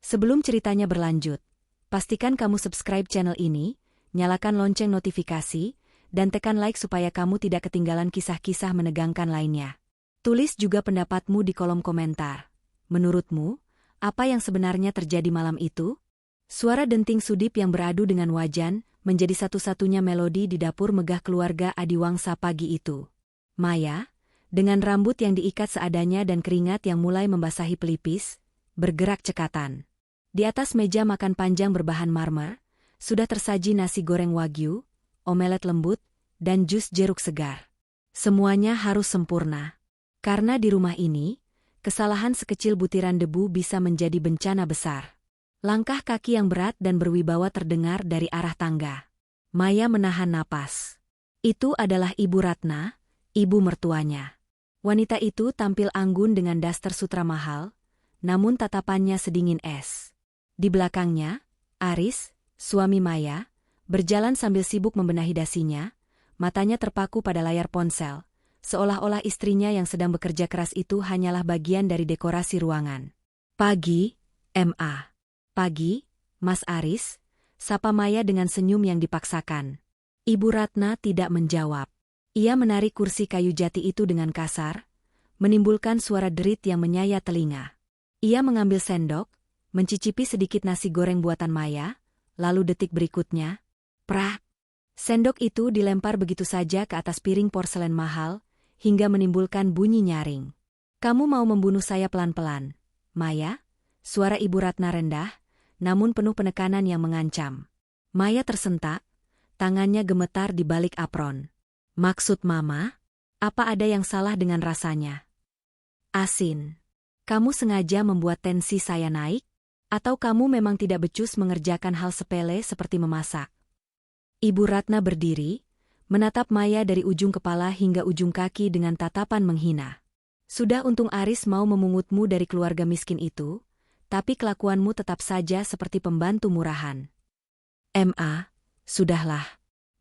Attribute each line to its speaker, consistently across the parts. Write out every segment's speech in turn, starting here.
Speaker 1: Sebelum ceritanya berlanjut, pastikan kamu subscribe channel ini, nyalakan lonceng notifikasi, dan tekan like supaya kamu tidak ketinggalan kisah-kisah menegangkan lainnya. Tulis juga pendapatmu di kolom komentar. Menurutmu, apa yang sebenarnya terjadi malam itu? Suara denting Sudip yang beradu dengan wajan menjadi satu-satunya melodi di dapur megah keluarga Adiwangsa pagi itu. Maya, dengan rambut yang diikat seadanya dan keringat yang mulai membasahi pelipis, bergerak cekatan. Di atas meja makan panjang berbahan marmer, sudah tersaji nasi goreng wagyu, omelet lembut, dan jus jeruk segar. Semuanya harus sempurna. Karena di rumah ini, kesalahan sekecil butiran debu bisa menjadi bencana besar. Langkah kaki yang berat dan berwibawa terdengar dari arah tangga. Maya menahan napas. Itu adalah Ibu Ratna, ibu mertuanya. Wanita itu tampil anggun dengan daster sutra mahal, namun tatapannya sedingin es. Di belakangnya, Aris, suami Maya, berjalan sambil sibuk membenahi dasinya, matanya terpaku pada layar ponsel, seolah-olah istrinya yang sedang bekerja keras itu hanyalah bagian dari dekorasi ruangan. Pagi, Ma. Pagi, Mas Aris, sapa Maya dengan senyum yang dipaksakan. Ibu Ratna tidak menjawab. Ia menarik kursi kayu jati itu dengan kasar, menimbulkan suara derit yang menyayat telinga. Ia mengambil sendok, mencicipi sedikit nasi goreng buatan Maya, lalu detik berikutnya, prak! Sendok itu dilempar begitu saja ke atas piring porselen mahal, hingga menimbulkan bunyi nyaring. Kamu mau membunuh saya pelan-pelan, Maya? Suara Ibu Ratna rendah, namun penuh penekanan yang mengancam. Maya tersentak, tangannya gemetar di balik apron. Maksud Mama? Apa ada yang salah dengan rasanya? Asin. Kamu sengaja membuat tensi saya naik? Atau kamu memang tidak becus mengerjakan hal sepele seperti memasak? Ibu Ratna berdiri, menatap Maya dari ujung kepala hingga ujung kaki dengan tatapan menghina. Sudah untung Aris mau memungutmu dari keluarga miskin itu, tapi kelakuanmu tetap saja seperti pembantu murahan. Ma, sudahlah.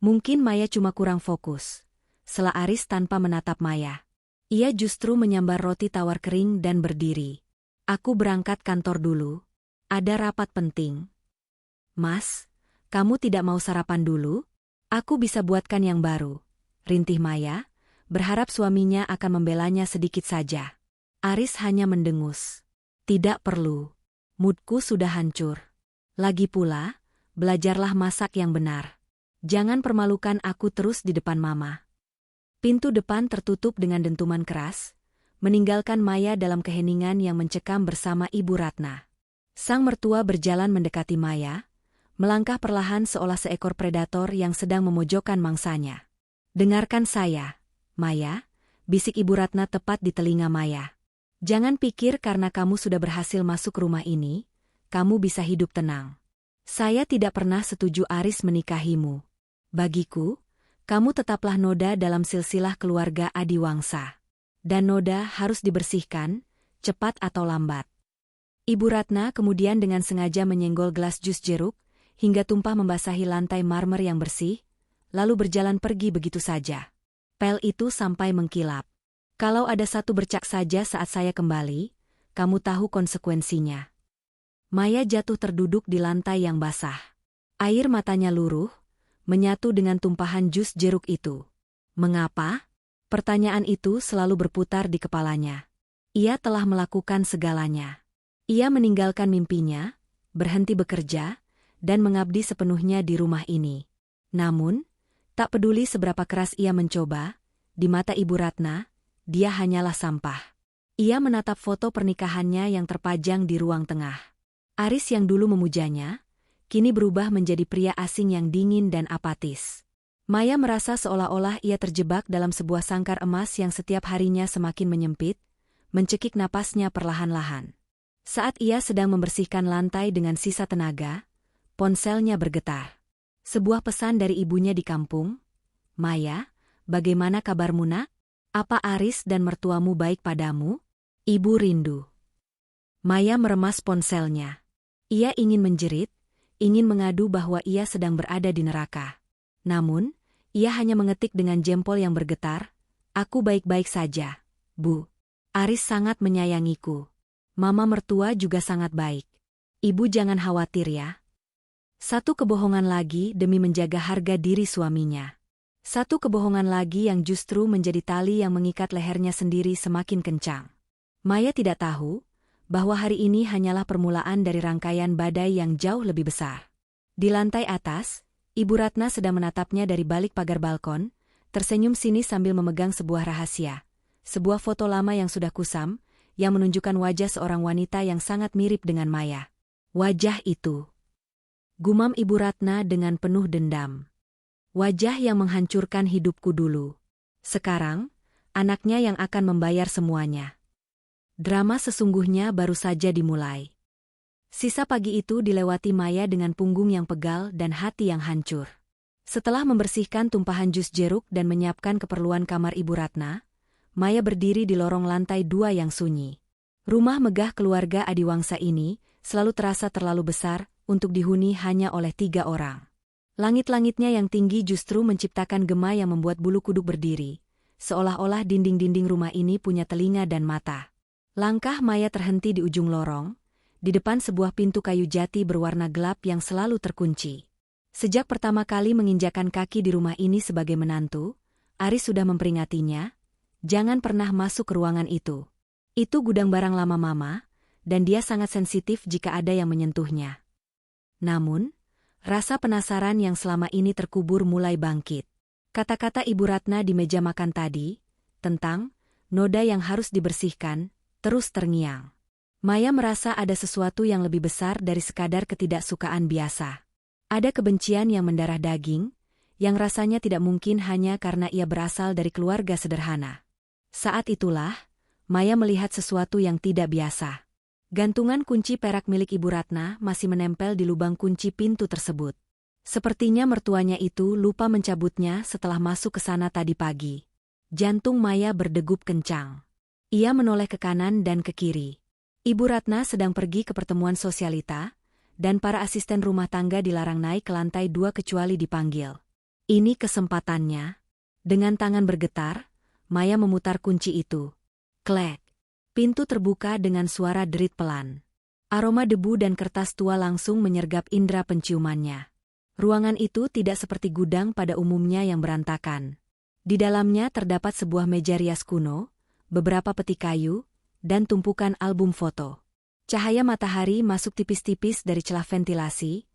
Speaker 1: Mungkin Maya cuma kurang fokus. Sela Aris tanpa menatap Maya. Ia justru menyambar roti tawar kering dan berdiri. Aku berangkat kantor dulu. Ada rapat penting. Mas, kamu tidak mau sarapan dulu? Aku bisa buatkan yang baru. Rintih Maya, berharap suaminya akan membelanya sedikit saja. Aris hanya mendengus. Tidak perlu. Moodku sudah hancur. Lagi pula, belajarlah masak yang benar. Jangan permalukan aku terus di depan Mama. Pintu depan tertutup dengan dentuman keras, meninggalkan Maya dalam keheningan yang mencekam bersama Ibu Ratna. Sang mertua berjalan mendekati Maya, melangkah perlahan seolah seekor predator yang sedang memojokkan mangsanya. Dengarkan saya, Maya, bisik Ibu Ratna tepat di telinga Maya. Jangan pikir karena kamu sudah berhasil masuk rumah ini, kamu bisa hidup tenang. Saya tidak pernah setuju Aris menikahimu. Bagiku, kamu tetaplah noda dalam silsilah keluarga Adiwangsa. Dan noda harus dibersihkan, cepat atau lambat. Ibu Ratna kemudian dengan sengaja menyenggol gelas jus jeruk, hingga tumpah membasahi lantai marmer yang bersih, lalu berjalan pergi begitu saja. Pel itu sampai mengkilap. Kalau ada satu bercak saja saat saya kembali, kamu tahu konsekuensinya. Maya jatuh terduduk di lantai yang basah. Air matanya luruh, menyatu dengan tumpahan jus jeruk itu. Mengapa? Pertanyaan itu selalu berputar di kepalanya. Ia telah melakukan segalanya. Ia meninggalkan mimpinya, berhenti bekerja, dan mengabdi sepenuhnya di rumah ini. Namun, tak peduli seberapa keras ia mencoba, di mata Ibu Ratna, dia hanyalah sampah. Ia menatap foto pernikahannya yang terpajang di ruang tengah. Aris yang dulu memujanya, kini berubah menjadi pria asing yang dingin dan apatis. Maya merasa seolah-olah ia terjebak dalam sebuah sangkar emas yang setiap harinya semakin menyempit, mencekik napasnya perlahan-lahan. Saat ia sedang membersihkan lantai dengan sisa tenaga, ponselnya bergetar. Sebuah pesan dari ibunya di kampung. Maya, bagaimana kabarmu nak? Apa Aris dan mertuamu baik padamu? Ibu rindu. Maya meremas ponselnya. Ia ingin menjerit, ingin mengadu bahwa ia sedang berada di neraka. Namun, ia hanya mengetik dengan jempol yang bergetar, "Aku baik-baik saja, Bu. Aris sangat menyayangiku. Mama mertua juga sangat baik." Ibu jangan khawatir ya. Satu kebohongan lagi demi menjaga harga diri suaminya. Satu kebohongan lagi yang justru menjadi tali yang mengikat lehernya sendiri semakin kencang. Maya tidak tahu bahwa hari ini hanyalah permulaan dari rangkaian badai yang jauh lebih besar. Di lantai atas, Ibu Ratna sedang menatapnya dari balik pagar balkon, tersenyum sinis sambil memegang sebuah rahasia. Sebuah foto lama yang sudah kusam, yang menunjukkan wajah seorang wanita yang sangat mirip dengan Maya. Wajah itu, gumam Ibu Ratna dengan penuh dendam. Wajah yang menghancurkan hidupku dulu. Sekarang, anaknya yang akan membayar semuanya. Drama sesungguhnya baru saja dimulai. Sisa pagi itu dilewati Maya dengan punggung yang pegal dan hati yang hancur. Setelah membersihkan tumpahan jus jeruk dan menyiapkan keperluan kamar Ibu Ratna, Maya berdiri di lorong lantai 2 yang sunyi. Rumah megah keluarga Adiwangsa ini selalu terasa terlalu besar untuk dihuni hanya oleh 3 orang. Langit-langitnya yang tinggi justru menciptakan gema yang membuat bulu kuduk berdiri, seolah-olah dinding-dinding rumah ini punya telinga dan mata. Langkah Maya terhenti di ujung lorong, di depan sebuah pintu kayu jati berwarna gelap yang selalu terkunci. Sejak pertama kali menginjakan kaki di rumah ini sebagai menantu, Aris sudah memperingatinya, jangan pernah masuk ke ruangan itu. Itu gudang barang lama Mama, dan dia sangat sensitif jika ada yang menyentuhnya. Namun, rasa penasaran yang selama ini terkubur mulai bangkit. Kata-kata Ibu Ratna di meja makan tadi, tentang noda yang harus dibersihkan, terus terngiang. Maya merasa ada sesuatu yang lebih besar dari sekadar ketidaksukaan biasa. Ada kebencian yang mendarah daging, yang rasanya tidak mungkin hanya karena ia berasal dari keluarga sederhana. Saat itulah, Maya melihat sesuatu yang tidak biasa. Gantungan kunci perak milik Ibu Ratna masih menempel di lubang kunci pintu tersebut. Sepertinya mertuanya itu lupa mencabutnya setelah masuk ke sana tadi pagi. Jantung Maya berdegup kencang. Ia menoleh ke kanan dan ke kiri. Ibu Ratna sedang pergi ke pertemuan sosialita, dan para asisten rumah tangga dilarang naik ke lantai 2 kecuali dipanggil. Ini kesempatannya. Dengan tangan bergetar, Maya memutar kunci itu. Klek. Pintu terbuka dengan suara derit pelan. Aroma debu dan kertas tua langsung menyergap indera penciumannya. Ruangan itu tidak seperti gudang pada umumnya yang berantakan. Di dalamnya terdapat sebuah meja rias kuno, beberapa peti kayu, dan tumpukan album foto. Cahaya matahari masuk tipis-tipis dari celah ventilasi,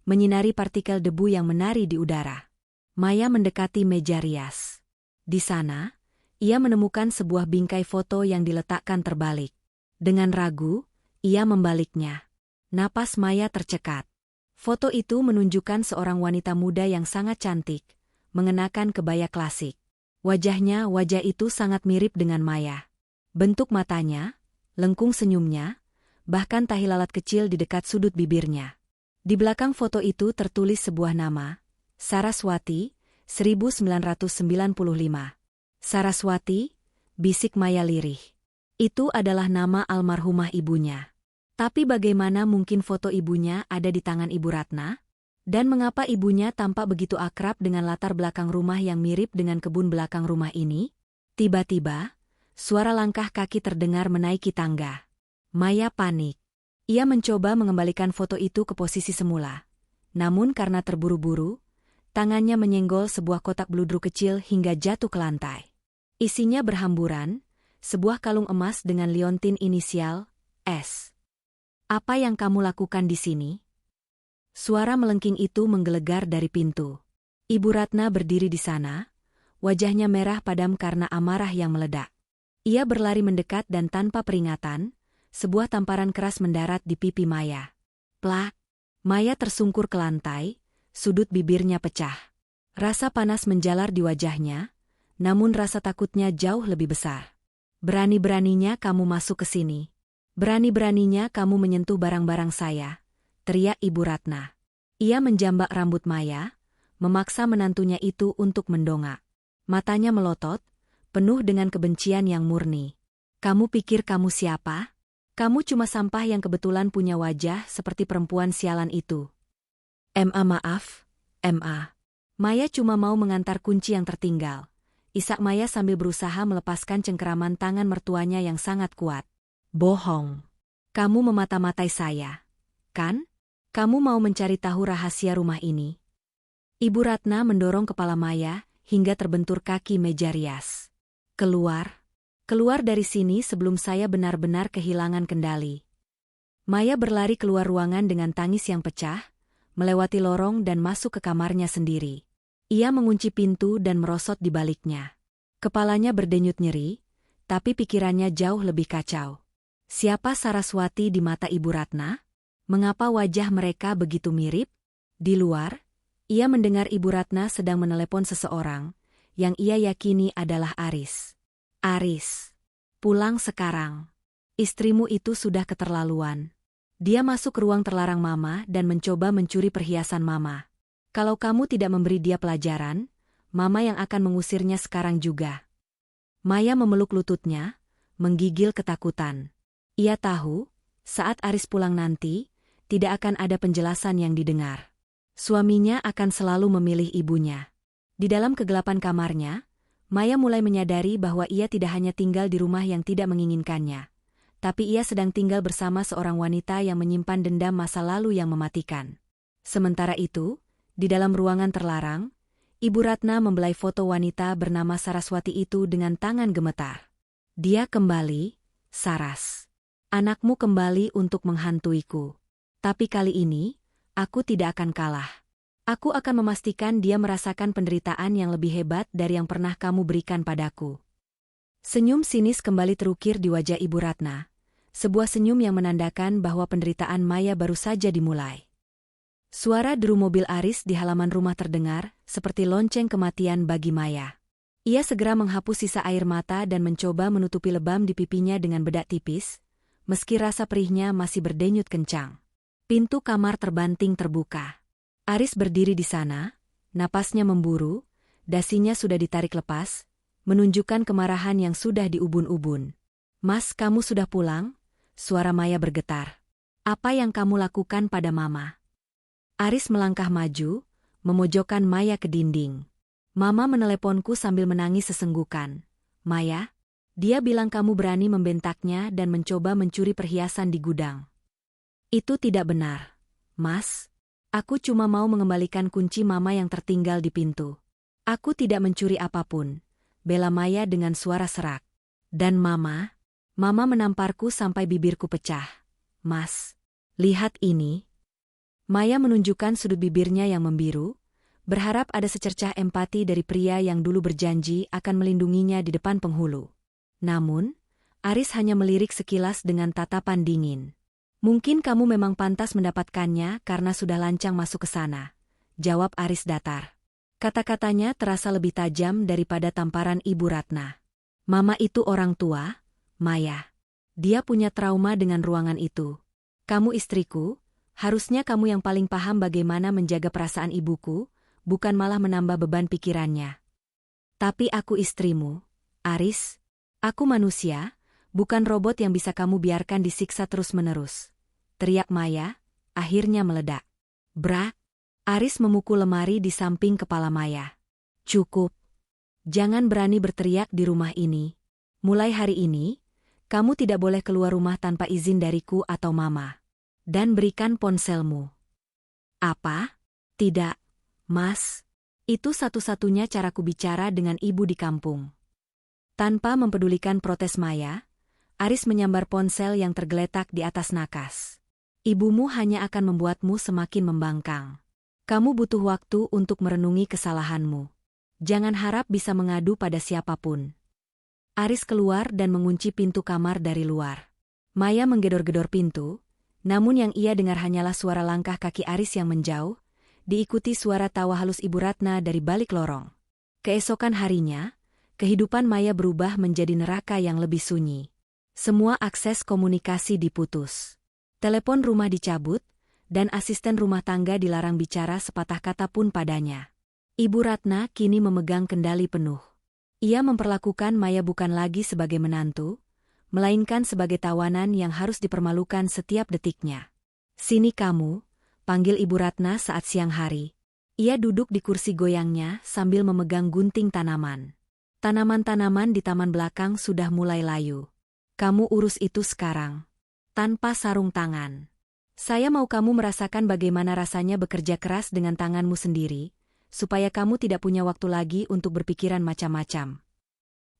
Speaker 1: menyinari partikel debu yang menari di udara. Maya mendekati meja rias. Di sana, ia menemukan sebuah bingkai foto yang diletakkan terbalik. Dengan ragu, ia membaliknya. Napas Maya tercekat. Foto itu menunjukkan seorang wanita muda yang sangat cantik, mengenakan kebaya klasik. Wajah itu sangat mirip dengan Maya. Bentuk matanya, lengkung senyumnya, bahkan tahi lalat kecil di dekat sudut bibirnya. Di belakang foto itu tertulis sebuah nama, Saraswati, 1995. Saraswati, bisik Maya lirih. Itu adalah nama almarhumah ibunya. Tapi bagaimana mungkin foto ibunya ada di tangan Ibu Ratna? Dan mengapa ibunya tampak begitu akrab dengan latar belakang rumah yang mirip dengan kebun belakang rumah ini? Tiba-tiba, suara langkah kaki terdengar menaiki tangga. Maya panik. Ia mencoba mengembalikan foto itu ke posisi semula. Namun karena terburu-buru, tangannya menyenggol sebuah kotak bludru kecil hingga jatuh ke lantai. Isinya berhamburan, sebuah kalung emas dengan liontin inisial, S. Apa yang kamu lakukan di sini? Suara melengking itu menggelegar dari pintu. Ibu Ratna berdiri di sana, wajahnya merah padam karena amarah yang meledak. Ia berlari mendekat dan tanpa peringatan, sebuah tamparan keras mendarat di pipi Maya. Plak! Maya tersungkur ke lantai, sudut bibirnya pecah. Rasa panas menjalar di wajahnya, namun rasa takutnya jauh lebih besar. Berani-beraninya kamu masuk ke sini. Berani-beraninya kamu menyentuh barang-barang saya, teriak Ibu Ratna. Ia menjambak rambut Maya, memaksa menantunya itu untuk mendongak. Matanya melotot, penuh dengan kebencian yang murni. Kamu pikir kamu siapa? Kamu cuma sampah yang kebetulan punya wajah seperti perempuan sialan itu. Maaf, Ma. Maya cuma mau mengantar kunci yang tertinggal. Isak Maya sambil berusaha melepaskan cengkeraman tangan mertuanya yang sangat kuat. Bohong. Kamu memata-matai saya. kan? Kamu mau mencari tahu rahasia rumah ini? Ibu Ratna mendorong kepala Maya hingga terbentur kaki meja rias. Keluar. Keluar dari sini sebelum saya benar-benar kehilangan kendali. Maya berlari keluar ruangan dengan tangis yang pecah, melewati lorong dan masuk ke kamarnya sendiri. Ia mengunci pintu dan merosot di baliknya. Kepalanya berdenyut nyeri, tapi pikirannya jauh lebih kacau. Siapa Saraswati di mata Ibu Ratna? Mengapa wajah mereka begitu mirip? Di luar, ia mendengar Ibu Ratna sedang menelepon seseorang, yang ia yakini adalah Aris. Aris, pulang sekarang. Istrimu itu sudah keterlaluan. Dia masuk ke ruang terlarang Mama dan mencoba mencuri perhiasan Mama. Kalau kamu tidak memberi dia pelajaran, Mama yang akan mengusirnya sekarang juga. Maya memeluk lututnya, menggigil ketakutan. Ia tahu, saat Aris pulang nanti, tidak akan ada penjelasan yang didengar. Suaminya akan selalu memilih ibunya. Di dalam kegelapan kamarnya, Maya mulai menyadari bahwa ia tidak hanya tinggal di rumah yang tidak menginginkannya, tapi ia sedang tinggal bersama seorang wanita yang menyimpan dendam masa lalu yang mematikan. Sementara itu, di dalam ruangan terlarang, Ibu Ratna membelai foto wanita bernama Saraswati itu dengan tangan gemetar. Dia kembali, Saras. Anakmu kembali untuk menghantuiku. Tapi kali ini, aku tidak akan kalah. Aku akan memastikan dia merasakan penderitaan yang lebih hebat dari yang pernah kamu berikan padaku. Senyum sinis kembali terukir di wajah Ibu Ratna. Sebuah senyum yang menandakan bahwa penderitaan Maya baru saja dimulai. Suara deru mobil Aris di halaman rumah terdengar, seperti lonceng kematian bagi Maya. Ia segera menghapus sisa air mata dan mencoba menutupi lebam di pipinya dengan bedak tipis, meski rasa perihnya masih berdenyut kencang. Pintu kamar terbanting terbuka. Aris berdiri di sana, napasnya memburu, dasinya sudah ditarik lepas, menunjukkan kemarahan yang sudah diubun-ubun. Mas, kamu sudah pulang? Suara Maya bergetar. Apa yang kamu lakukan pada Mama? Aris melangkah maju, memojokkan Maya ke dinding. Mama meneleponku sambil menangis sesenggukan. Maya, dia bilang kamu berani membentaknya dan mencoba mencuri perhiasan di gudang. Itu tidak benar, Mas. Aku cuma mau mengembalikan kunci Mama yang tertinggal di pintu. Aku tidak mencuri apapun, bela Maya dengan suara serak. Dan Mama menamparku sampai bibirku pecah. Mas, lihat ini. Maya menunjukkan sudut bibirnya yang membiru, berharap ada secercah empati dari pria yang dulu berjanji akan melindunginya di depan penghulu. Namun, Aris hanya melirik sekilas dengan tatapan dingin. Mungkin kamu memang pantas mendapatkannya karena sudah lancang masuk ke sana, jawab Aris datar. Kata-katanya terasa lebih tajam daripada tamparan Ibu Ratna. Mama itu orang tua, Maya. Dia punya trauma dengan ruangan itu. Kamu istriku, harusnya kamu yang paling paham bagaimana menjaga perasaan ibuku, bukan malah menambah beban pikirannya. Tapi aku istrimu, Aris. Aku manusia, bukan robot yang bisa kamu biarkan disiksa terus-menerus. Teriak Maya, akhirnya meledak. Brak! Aris memukul lemari di samping kepala Maya. Cukup. Jangan berani berteriak di rumah ini. Mulai hari ini, kamu tidak boleh keluar rumah tanpa izin dariku atau Mama. Dan berikan ponselmu. Apa? Tidak, Mas. Itu satu-satunya caraku bicara dengan ibu di kampung. Tanpa mempedulikan protes Maya, Aris menyambar ponsel yang tergeletak di atas nakas. Ibumu hanya akan membuatmu semakin membangkang. Kamu butuh waktu untuk merenungi kesalahanmu. Jangan harap bisa mengadu pada siapapun. Aris keluar dan mengunci pintu kamar dari luar. Maya menggedor-gedor pintu, namun yang ia dengar hanyalah suara langkah kaki Aris yang menjauh, diikuti suara tawa halus Ibu Ratna dari balik lorong. Keesokan harinya, kehidupan Maya berubah menjadi neraka yang lebih sunyi. Semua akses komunikasi diputus. Telepon rumah dicabut, dan asisten rumah tangga dilarang bicara sepatah kata pun padanya. Ibu Ratna kini memegang kendali penuh. Ia memperlakukan Maya bukan lagi sebagai menantu, melainkan sebagai tawanan yang harus dipermalukan setiap detiknya. Sini kamu, panggil Ibu Ratna saat siang hari. Ia duduk di kursi goyangnya sambil memegang gunting tanaman. Tanaman-tanaman di taman belakang sudah mulai layu. Kamu urus itu sekarang. Tanpa sarung tangan. Saya mau kamu merasakan bagaimana rasanya bekerja keras dengan tanganmu sendiri, supaya kamu tidak punya waktu lagi untuk berpikiran macam-macam.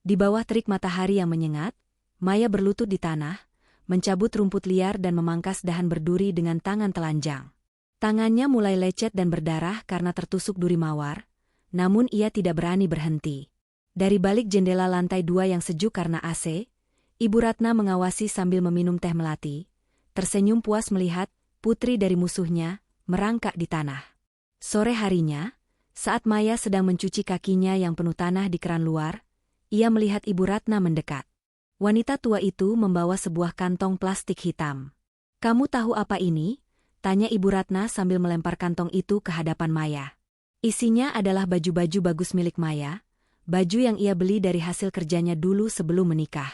Speaker 1: Di bawah terik matahari yang menyengat, Maya berlutut di tanah, mencabut rumput liar dan memangkas dahan berduri dengan tangan telanjang. Tangannya mulai lecet dan berdarah karena tertusuk duri mawar, namun ia tidak berani berhenti. Dari balik jendela lantai 2 yang sejuk karena AC, Ibu Ratna mengawasi sambil meminum teh melati, tersenyum puas melihat putri dari musuhnya merangkak di tanah. Sore harinya, saat Maya sedang mencuci kakinya yang penuh tanah di keran luar, ia melihat Ibu Ratna mendekat. Wanita tua itu membawa sebuah kantong plastik hitam. "Kamu tahu apa ini?" tanya Ibu Ratna sambil melempar kantong itu ke hadapan Maya. Isinya adalah baju-baju bagus milik Maya, baju yang ia beli dari hasil kerjanya dulu sebelum menikah.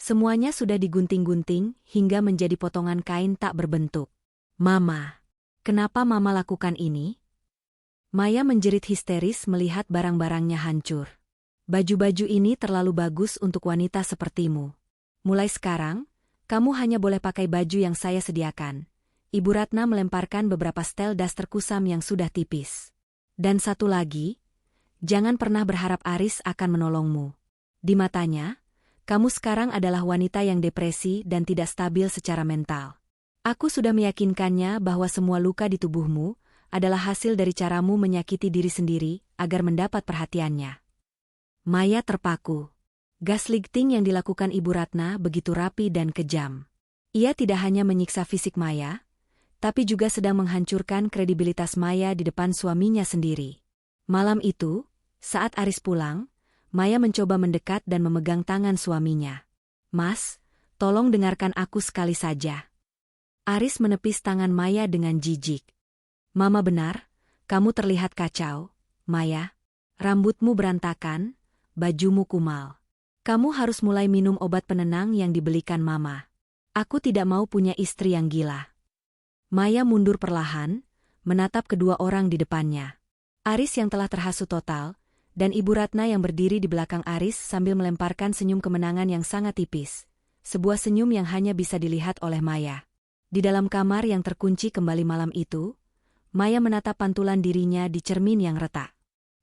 Speaker 1: Semuanya sudah digunting-gunting hingga menjadi potongan kain tak berbentuk. "Mama, kenapa Mama lakukan ini?" Maya menjerit histeris melihat barang-barangnya hancur. "Baju-baju ini terlalu bagus untuk wanita sepertimu. Mulai sekarang, kamu hanya boleh pakai baju yang saya sediakan." Ibu Ratna melemparkan beberapa setel daster kusam yang sudah tipis. "Dan satu lagi, jangan pernah berharap Aris akan menolongmu. Di matanya, kamu sekarang adalah wanita yang depresi dan tidak stabil secara mental. Aku sudah meyakinkannya bahwa semua luka di tubuhmu adalah hasil dari caramu menyakiti diri sendiri agar mendapat perhatiannya." Maya terpaku. Gaslighting yang dilakukan Ibu Ratna begitu rapi dan kejam. Ia tidak hanya menyiksa fisik Maya, tapi juga sedang menghancurkan kredibilitas Maya di depan suaminya sendiri. Malam itu, saat Aris pulang, Maya mencoba mendekat dan memegang tangan suaminya. "Mas, tolong dengarkan aku sekali saja." Aris menepis tangan Maya dengan jijik. "Mama benar, kamu terlihat kacau, Maya. Rambutmu berantakan, bajumu kumal. Kamu harus mulai minum obat penenang yang dibelikan Mama. Aku tidak mau punya istri yang gila." Maya mundur perlahan, menatap kedua orang di depannya. Aris yang telah terhasut total, dan Ibu Ratna yang berdiri di belakang Aris sambil melemparkan senyum kemenangan yang sangat tipis. Sebuah senyum yang hanya bisa dilihat oleh Maya. Di dalam kamar yang terkunci kembali malam itu, Maya menatap pantulan dirinya di cermin yang retak.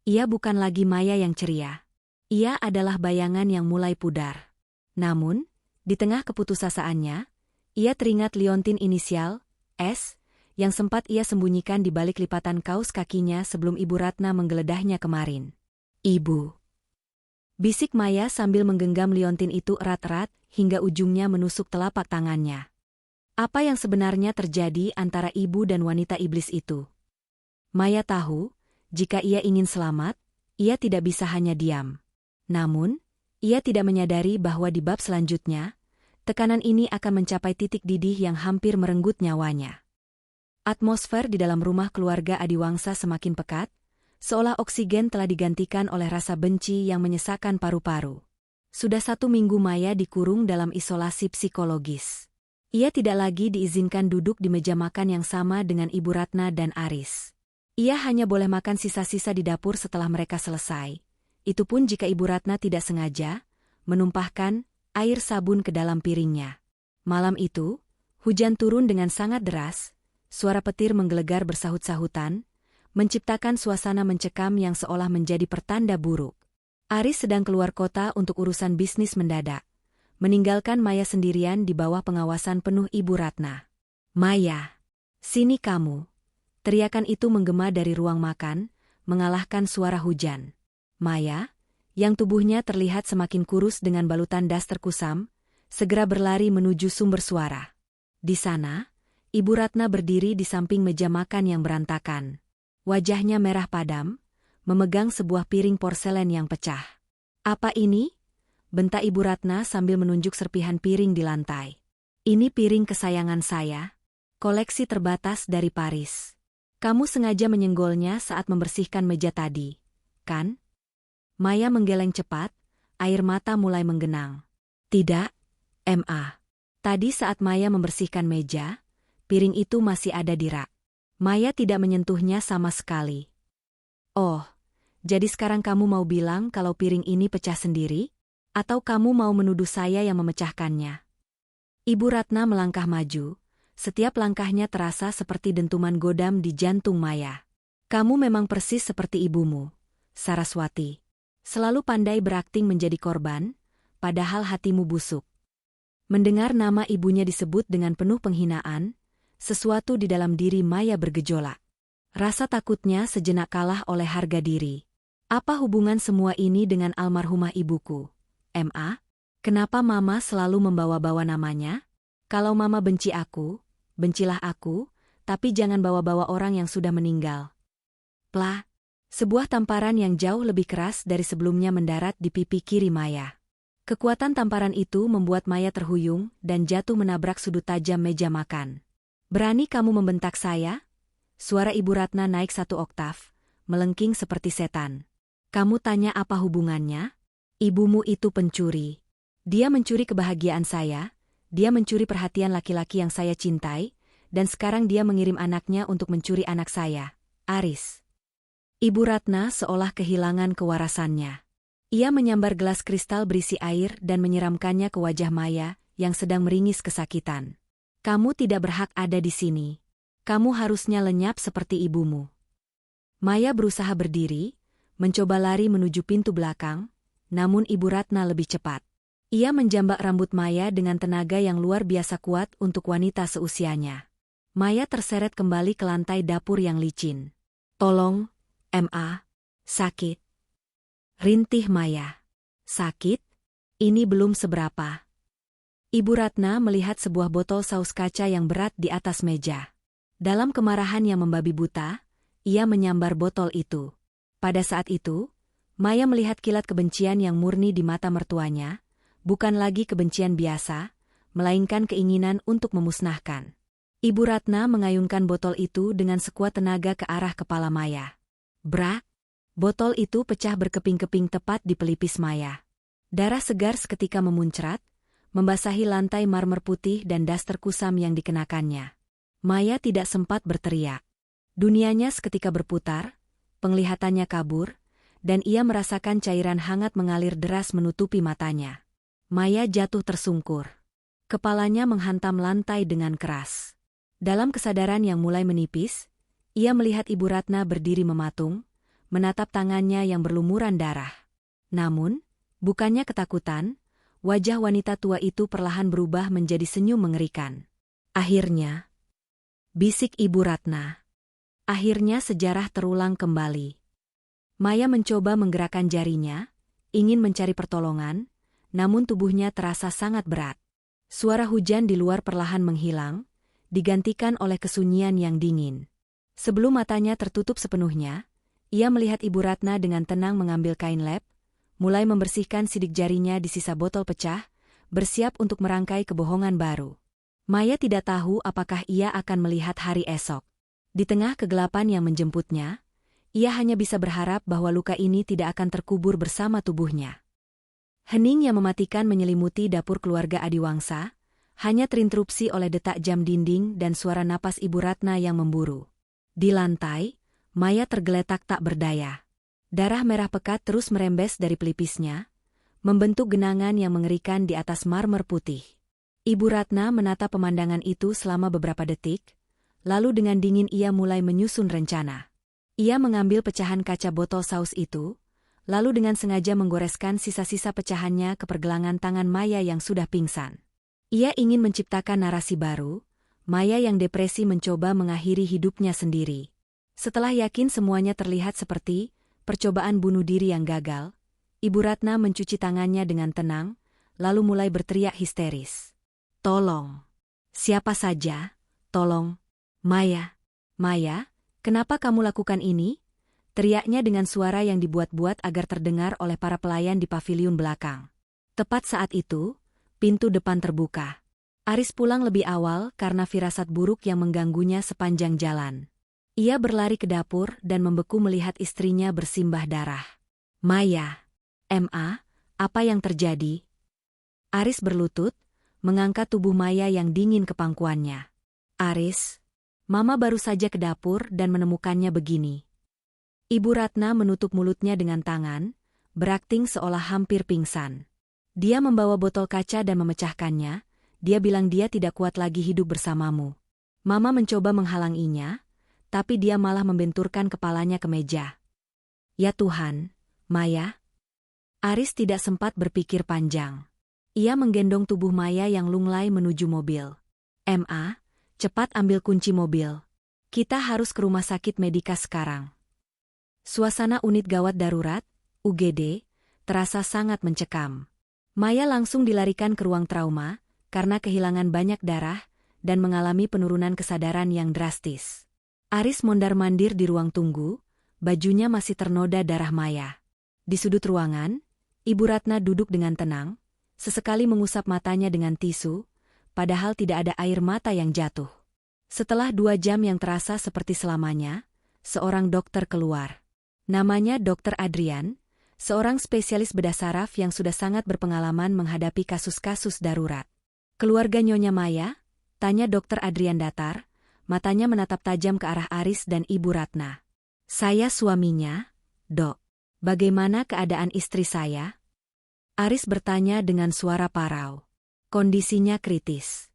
Speaker 1: Ia bukan lagi Maya yang ceria. Ia adalah bayangan yang mulai pudar. Namun, di tengah keputusasaannya, ia teringat liontin inisial S, yang sempat ia sembunyikan di balik lipatan kaos kakinya sebelum Ibu Ratna menggeledahnya kemarin. "Ibu," bisik Maya sambil menggenggam liontin itu erat-erat hingga ujungnya menusuk telapak tangannya. Apa yang sebenarnya terjadi antara ibu dan wanita iblis itu? Maya tahu, jika ia ingin selamat, ia tidak bisa hanya diam. Namun, ia tidak menyadari bahwa di bab selanjutnya, tekanan ini akan mencapai titik didih yang hampir merenggut nyawanya. Atmosfer di dalam rumah keluarga Adiwangsa semakin pekat, seolah oksigen telah digantikan oleh rasa benci yang menyesakkan paru-paru. Sudah 1 minggu Maya dikurung dalam isolasi psikologis. Ia tidak lagi diizinkan duduk di meja makan yang sama dengan Ibu Ratna dan Aris. Ia hanya boleh makan sisa-sisa di dapur setelah mereka selesai. Itu pun jika Ibu Ratna tidak sengaja menumpahkan air sabun ke dalam piringnya. Malam itu, hujan turun dengan sangat deras, suara petir menggelegar bersahut-sahutan, menciptakan suasana mencekam yang seolah menjadi pertanda buruk. Aris sedang keluar kota untuk urusan bisnis mendadak, meninggalkan Maya sendirian di bawah pengawasan penuh Ibu Ratna. "Maya, sini kamu!" Teriakan itu menggema dari ruang makan, mengalahkan suara hujan. Maya, yang tubuhnya terlihat semakin kurus dengan balutan daster kusam, segera berlari menuju sumber suara. Di sana, Ibu Ratna berdiri di samping meja makan yang berantakan. Wajahnya merah padam, memegang sebuah piring porselen yang pecah. "Apa ini?" bentak Ibu Ratna sambil menunjuk serpihan piring di lantai. "Ini piring kesayangan saya, koleksi terbatas dari Paris. Kamu sengaja menyenggolnya saat membersihkan meja tadi, kan?" Maya menggeleng cepat, air mata mulai menggenang. "Tidak, Ma. Tadi saat Maya membersihkan meja, piring itu masih ada di rak. Maya tidak menyentuhnya sama sekali." "Oh, jadi sekarang kamu mau bilang kalau piring ini pecah sendiri? Atau kamu mau menuduh saya yang memecahkannya?" Ibu Ratna melangkah maju, Setiap langkahnya terasa seperti dentuman godam di jantung Maya. Kamu memang persis seperti ibumu, Saraswati. Selalu pandai berakting menjadi korban, padahal hatimu busuk. Mendengar nama ibunya disebut dengan penuh penghinaan, sesuatu di dalam diri Maya bergejolak. Rasa takutnya sejenak kalah oleh harga diri. Apa hubungan semua ini dengan almarhumah ibuku? Ma? Kenapa Mama selalu membawa-bawa namanya? Kalau Mama benci aku, bencilah aku, tapi jangan bawa-bawa orang yang sudah meninggal. Plah! Sebuah tamparan yang jauh lebih keras dari sebelumnya mendarat di pipi kiri Maya. Kekuatan tamparan itu membuat Maya terhuyung dan jatuh menabrak sudut tajam meja makan. Berani kamu membentak saya? Suara Ibu Ratna naik 1 oktav, melengking seperti setan. Kamu tanya apa hubungannya? Ibumu itu pencuri. Dia mencuri kebahagiaan saya, dia mencuri perhatian laki-laki yang saya cintai, dan sekarang dia mengirim anaknya untuk mencuri anak saya, Aris. Ibu Ratna seolah kehilangan kewarasannya. Ia menyambar gelas kristal berisi air dan menyiramkannya ke wajah Maya yang sedang meringis kesakitan. Kamu tidak berhak ada di sini. Kamu harusnya lenyap seperti ibumu. Maya berusaha berdiri, mencoba lari menuju pintu belakang, namun Ibu Ratna lebih cepat. Ia menjambak rambut Maya dengan tenaga yang luar biasa kuat untuk wanita seusianya. Maya terseret kembali ke lantai dapur yang licin. Tolong, Ma, sakit. Rintih Maya. Sakit? Ini belum seberapa. Ibu Ratna melihat sebuah botol saus kaca yang berat di atas meja. Dalam kemarahan yang membabi buta, ia menyambar botol itu. Pada saat itu, Maya melihat kilat kebencian yang murni di mata mertuanya, bukan lagi kebencian biasa, melainkan keinginan untuk memusnahkan. Ibu Ratna mengayunkan botol itu dengan sekuat tenaga ke arah kepala Maya. Brak! Botol itu pecah berkeping-keping tepat di pelipis Maya. Darah segar seketika memuncrat, membasahi lantai marmer putih dan daster kusam yang dikenakannya. Maya tidak sempat berteriak. Dunianya seketika berputar, penglihatannya kabur, dan ia merasakan cairan hangat mengalir deras menutupi matanya. Maya jatuh tersungkur. Kepalanya menghantam lantai dengan keras. Dalam kesadaran yang mulai menipis, ia melihat Ibu Ratna berdiri mematung, menatap tangannya yang berlumuran darah. Namun, bukannya ketakutan, wajah wanita tua itu perlahan berubah menjadi senyum mengerikan. Akhirnya, bisik Ibu Ratna. Akhirnya sejarah terulang kembali. Maya mencoba menggerakkan jarinya, ingin mencari pertolongan, namun tubuhnya terasa sangat berat. Suara hujan di luar perlahan menghilang, digantikan oleh kesunyian yang dingin. Sebelum matanya tertutup sepenuhnya, ia melihat Ibu Ratna dengan tenang mengambil kain lap, mulai membersihkan sidik jarinya di sisa botol pecah, bersiap untuk merangkai kebohongan baru. Maya tidak tahu apakah ia akan melihat hari esok. Di tengah kegelapan yang menjemputnya, ia hanya bisa berharap bahwa luka ini tidak akan terkubur bersama tubuhnya. Hening yang mematikan menyelimuti dapur keluarga Adiwangsa, hanya terinterupsi oleh detak jam dinding dan suara napas Ibu Ratna yang memburu. Di lantai, Maya tergeletak tak berdaya. Darah merah pekat terus merembes dari pelipisnya, membentuk genangan yang mengerikan di atas marmer putih. Ibu Ratna menatap pemandangan itu selama beberapa detik, lalu dengan dingin ia mulai menyusun rencana. Ia mengambil pecahan kaca botol saus itu, lalu dengan sengaja menggoreskan sisa-sisa pecahannya ke pergelangan tangan Maya yang sudah pingsan. Ia ingin menciptakan narasi baru, Maya yang depresi mencoba mengakhiri hidupnya sendiri. Setelah yakin semuanya terlihat seperti percobaan bunuh diri yang gagal, Ibu Ratna mencuci tangannya dengan tenang, lalu mulai berteriak histeris. Tolong! Siapa saja, tolong! Maya! Maya, kenapa kamu lakukan ini? Teriaknya dengan suara yang dibuat-buat agar terdengar oleh para pelayan di paviliun belakang. Tepat saat itu, pintu depan terbuka. Aris pulang lebih awal karena firasat buruk yang mengganggunya sepanjang jalan. Ia berlari ke dapur dan membeku melihat istrinya bersimbah darah. Maya! Ma, apa yang terjadi? Aris berlutut, mengangkat tubuh Maya yang dingin ke pangkuannya. Aris, Mama baru saja ke dapur dan menemukannya begini. Ibu Ratna menutup mulutnya dengan tangan, berakting seolah hampir pingsan. Dia membawa botol kaca dan memecahkannya, dia bilang dia tidak kuat lagi hidup bersamamu. Mama mencoba menghalanginya, tapi dia malah membenturkan kepalanya ke meja. Ya Tuhan, Maya. Aris tidak sempat berpikir panjang. Ia menggendong tubuh Maya yang lunglai menuju mobil. Ma, cepat ambil kunci mobil. Kita harus ke rumah sakit Medika sekarang. Suasana unit gawat darurat, UGD, terasa sangat mencekam. Maya langsung dilarikan ke ruang trauma, karena kehilangan banyak darah, dan mengalami penurunan kesadaran yang drastis. Aris mondar-mandir di ruang tunggu, bajunya masih ternoda darah Maya. Di sudut ruangan, Ibu Ratna duduk dengan tenang, sesekali mengusap matanya dengan tisu, padahal tidak ada air mata yang jatuh. Setelah 2 jam yang terasa seperti selamanya, seorang dokter keluar. Namanya Dr. Adrian, seorang spesialis bedah saraf yang sudah sangat berpengalaman menghadapi kasus-kasus darurat. Keluarga Nyonya Maya? Tanya Dr. Adrian datar, matanya menatap tajam ke arah Aris dan Ibu Ratna. Saya suaminya, Dok. Bagaimana keadaan istri saya? Aris bertanya dengan suara parau. Kondisinya kritis.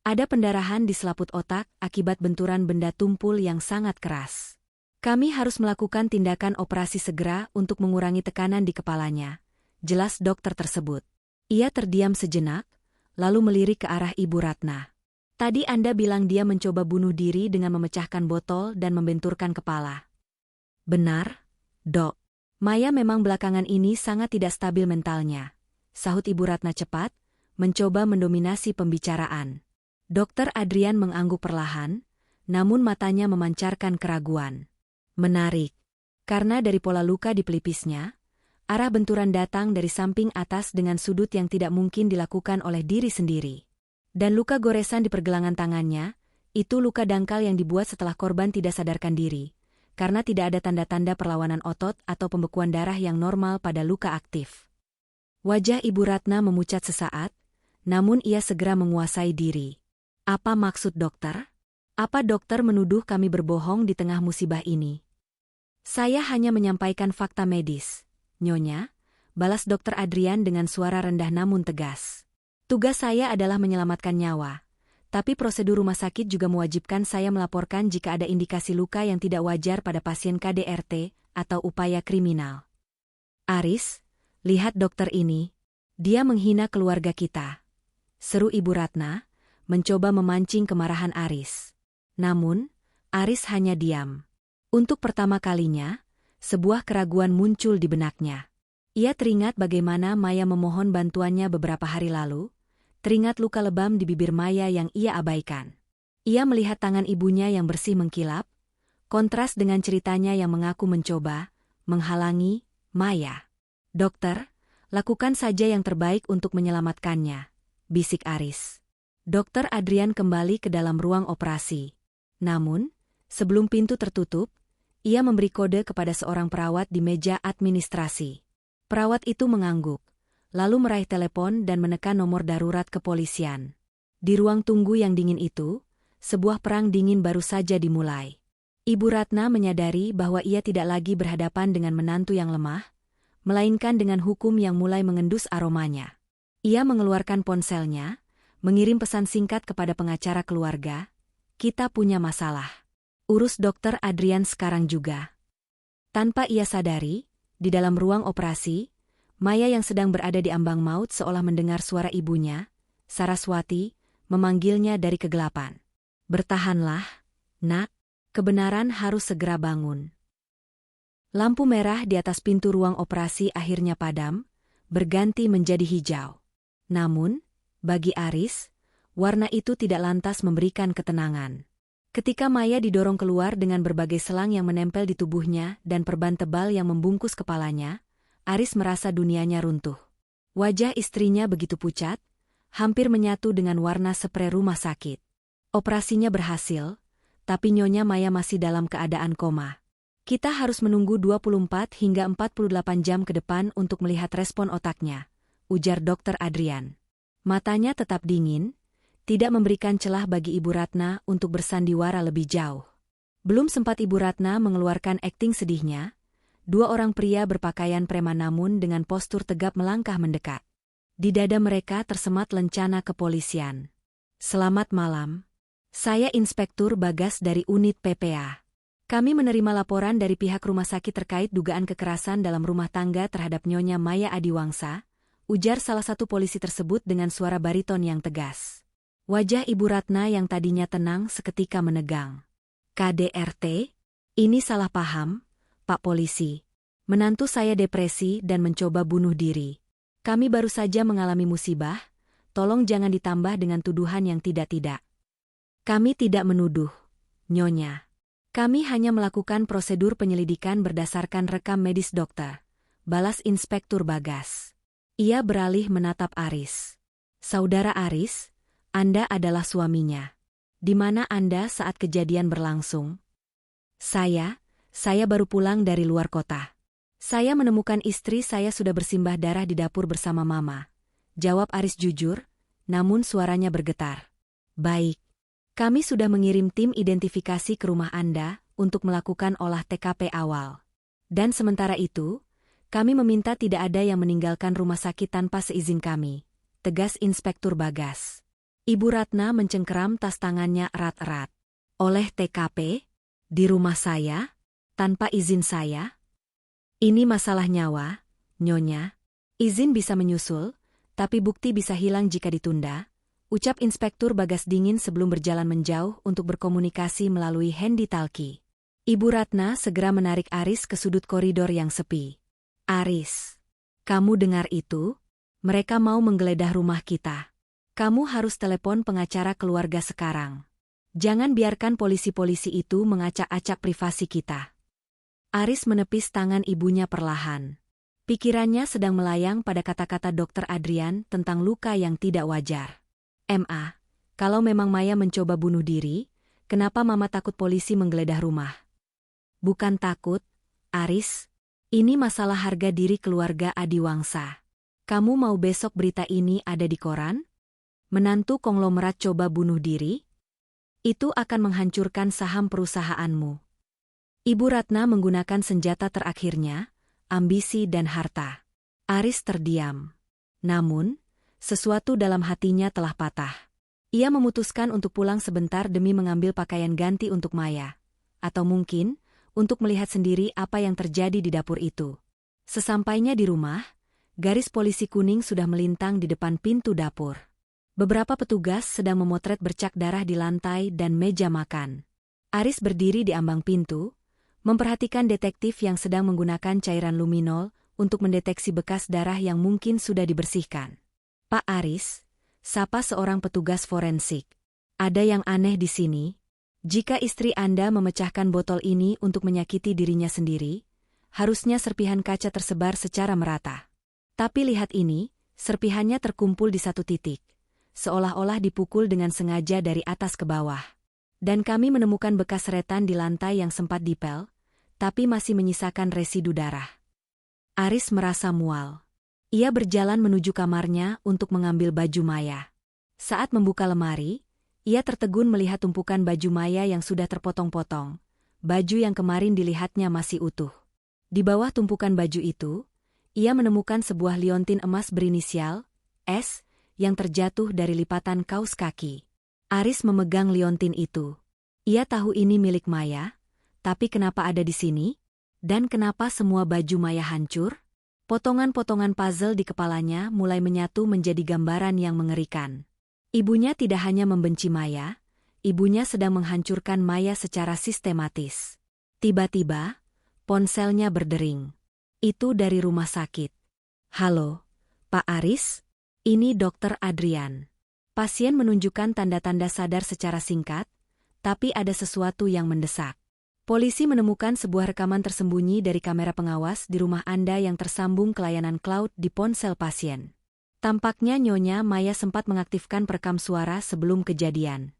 Speaker 1: Ada pendarahan di selaput otak akibat benturan benda tumpul yang sangat keras. Kami harus melakukan tindakan operasi segera untuk mengurangi tekanan di kepalanya, jelas dokter tersebut. Ia terdiam sejenak, lalu melirik ke arah Ibu Ratna. Tadi Anda bilang dia mencoba bunuh diri dengan memecahkan botol dan membenturkan kepala. Benar, Dok. Maya memang belakangan ini sangat tidak stabil mentalnya, sahut Ibu Ratna cepat, mencoba mendominasi pembicaraan. Dokter Adrian mengangguk perlahan, namun matanya memancarkan keraguan. Menarik. Karena dari pola luka di pelipisnya, arah benturan datang dari samping atas dengan sudut yang tidak mungkin dilakukan oleh diri sendiri. Dan luka goresan di pergelangan tangannya, itu luka dangkal yang dibuat setelah korban tidak sadarkan diri, karena tidak ada tanda-tanda perlawanan otot atau pembekuan darah yang normal pada luka aktif. Wajah Ibu Ratna memucat sesaat, namun ia segera menguasai diri. Apa maksud dokter? Apa dokter menuduh kami berbohong di tengah musibah ini? Saya hanya menyampaikan fakta medis, Nyonya, balas Dokter Adrian dengan suara rendah namun tegas. Tugas saya adalah menyelamatkan nyawa, tapi prosedur rumah sakit juga mewajibkan saya melaporkan jika ada indikasi luka yang tidak wajar pada pasien KDRT atau upaya kriminal. Aris, lihat dokter ini, dia menghina keluarga kita, seru Ibu Ratna, mencoba memancing kemarahan Aris. Namun, Aris hanya diam. Untuk pertama kalinya, sebuah keraguan muncul di benaknya. Ia teringat bagaimana Maya memohon bantuannya beberapa hari lalu, teringat luka lebam di bibir Maya yang ia abaikan. Ia melihat tangan ibunya yang bersih mengkilap, kontras dengan ceritanya yang mengaku mencoba menghalangi Maya. Dokter, lakukan saja yang terbaik untuk menyelamatkannya, bisik Aris. Dokter Adrian kembali ke dalam ruang operasi. Namun, sebelum pintu tertutup, ia memberi kode kepada seorang perawat di meja administrasi. Perawat itu mengangguk, lalu meraih telepon dan menekan nomor darurat kepolisian. Di ruang tunggu yang dingin itu, sebuah perang dingin baru saja dimulai. Ibu Ratna menyadari bahwa ia tidak lagi berhadapan dengan menantu yang lemah, melainkan dengan hukum yang mulai mengendus aromanya. Ia mengeluarkan ponselnya, mengirim pesan singkat kepada pengacara keluarga, "Kita punya masalah. Urus Dokter Adrian sekarang juga." Tanpa ia sadari, di dalam ruang operasi, Maya yang sedang berada di ambang maut seolah mendengar suara ibunya, Saraswati, memanggilnya dari kegelapan. "Bertahanlah, Nak, kebenaran harus segera bangun." Lampu merah di atas pintu ruang operasi akhirnya padam, berganti menjadi hijau. Namun, bagi Aris, warna itu tidak lantas memberikan ketenangan. Ketika Maya didorong keluar dengan berbagai selang yang menempel di tubuhnya dan perban tebal yang membungkus kepalanya, Aris merasa dunianya runtuh. Wajah istrinya begitu pucat, hampir menyatu dengan warna sprei rumah sakit. Operasinya berhasil, tapi Nyonya Maya masih dalam keadaan koma. Kita harus menunggu 24 hingga 48 jam ke depan untuk melihat respon otaknya, ujar Dokter Adrian. Matanya tetap dingin, tidak memberikan celah bagi Ibu Ratna untuk bersandiwara lebih jauh. Belum sempat Ibu Ratna mengeluarkan akting sedihnya, 2 orang pria berpakaian preman namun dengan postur tegap melangkah mendekat. Di dada mereka tersemat lencana kepolisian. "Selamat malam," Saya Inspektur Bagas dari Unit PPA. Kami menerima laporan dari pihak rumah sakit terkait dugaan kekerasan dalam rumah tangga terhadap Nyonya Maya Adiwangsa, ujar salah satu polisi tersebut dengan suara bariton yang tegas. Wajah Ibu Ratna yang tadinya tenang seketika menegang. KDRT? Ini salah paham, Pak Polisi. Menantu saya depresi dan mencoba bunuh diri. Kami baru saja mengalami musibah, tolong jangan ditambah dengan tuduhan yang tidak-tidak. Kami tidak menuduh, Nyonya. Kami hanya melakukan prosedur penyelidikan berdasarkan rekam medis dokter, balas Inspektur Bagas. Ia beralih menatap Aris. Saudara Aris, Anda adalah suaminya. Di mana Anda saat kejadian berlangsung? Saya baru pulang dari luar kota. Saya menemukan istri saya sudah bersimbah darah di dapur bersama Mama. Jawab Aris jujur, namun suaranya bergetar. Baik. Kami sudah mengirim tim identifikasi ke rumah Anda untuk melakukan olah TKP awal. Dan sementara itu, kami meminta tidak ada yang meninggalkan rumah sakit tanpa seizin kami, tegas Inspektur Bagas. Ibu Ratna mencengkeram tas tangannya erat-erat. Oleh TKP? Di rumah saya? Tanpa izin saya? Ini masalah nyawa, Nyonya. Izin bisa menyusul, tapi bukti bisa hilang jika ditunda, ucap Inspektur Bagas dingin sebelum berjalan menjauh untuk berkomunikasi melalui handy-talkie. Ibu Ratna segera menarik Aris ke sudut koridor yang sepi. Aris, kamu dengar itu? Mereka mau menggeledah rumah kita. Kamu harus telepon pengacara keluarga sekarang. Jangan biarkan polisi-polisi itu mengacak-acak privasi kita. Aris menepis tangan ibunya perlahan. Pikirannya sedang melayang pada kata-kata Dr. Adrian tentang luka yang tidak wajar. Ma, kalau memang Maya mencoba bunuh diri, kenapa Mama takut polisi menggeledah rumah? Bukan takut, Aris. Ini masalah harga diri keluarga Adiwangsa. Kamu mau besok berita ini ada di koran? Menantu konglomerat coba bunuh diri? Itu akan menghancurkan saham perusahaanmu. Ibu Ratna menggunakan senjata terakhirnya, ambisi dan harta. Aris terdiam. Namun, sesuatu dalam hatinya telah patah. Ia memutuskan untuk pulang sebentar demi mengambil pakaian ganti untuk Maya. Atau mungkin, untuk melihat sendiri apa yang terjadi di dapur itu. Sesampainya di rumah, garis polisi kuning sudah melintang di depan pintu dapur. Beberapa petugas sedang memotret bercak darah di lantai dan meja makan. Aris berdiri di ambang pintu, memperhatikan detektif yang sedang menggunakan cairan luminol untuk mendeteksi bekas darah yang mungkin sudah dibersihkan. Pak Aris, sapa seorang petugas forensik. Ada yang aneh di sini. Jika istri Anda memecahkan botol ini untuk menyakiti dirinya sendiri, harusnya serpihan kaca tersebar secara merata. Tapi lihat ini, serpihannya terkumpul di satu titik. Seolah-olah dipukul dengan sengaja dari atas ke bawah. Dan kami menemukan bekas seretan di lantai yang sempat dipel, tapi masih menyisakan residu darah. Aris merasa mual. Ia berjalan menuju kamarnya untuk mengambil baju Maya. Saat membuka lemari, ia tertegun melihat tumpukan baju Maya yang sudah terpotong-potong. Baju yang kemarin dilihatnya masih utuh. Di bawah tumpukan baju itu, ia menemukan sebuah liontin emas berinisial S, yang terjatuh dari lipatan kaos kaki. Aris memegang liontin itu. Ia tahu ini milik Maya, tapi kenapa ada di sini? Dan kenapa semua baju Maya hancur? Potongan-potongan puzzle di kepalanya mulai menyatu menjadi gambaran yang mengerikan. Ibunya tidak hanya membenci Maya, ibunya sedang menghancurkan Maya secara sistematis. Tiba-tiba, ponselnya berdering. Itu dari rumah sakit. Halo, Pak Aris? Ini Dr. Adrian. Pasien menunjukkan tanda-tanda sadar secara singkat, tapi ada sesuatu yang mendesak. Polisi menemukan sebuah rekaman tersembunyi dari kamera pengawas di rumah Anda yang tersambung ke layanan cloud di ponsel pasien. Tampaknya Nyonya Maya sempat mengaktifkan perekam suara sebelum kejadian.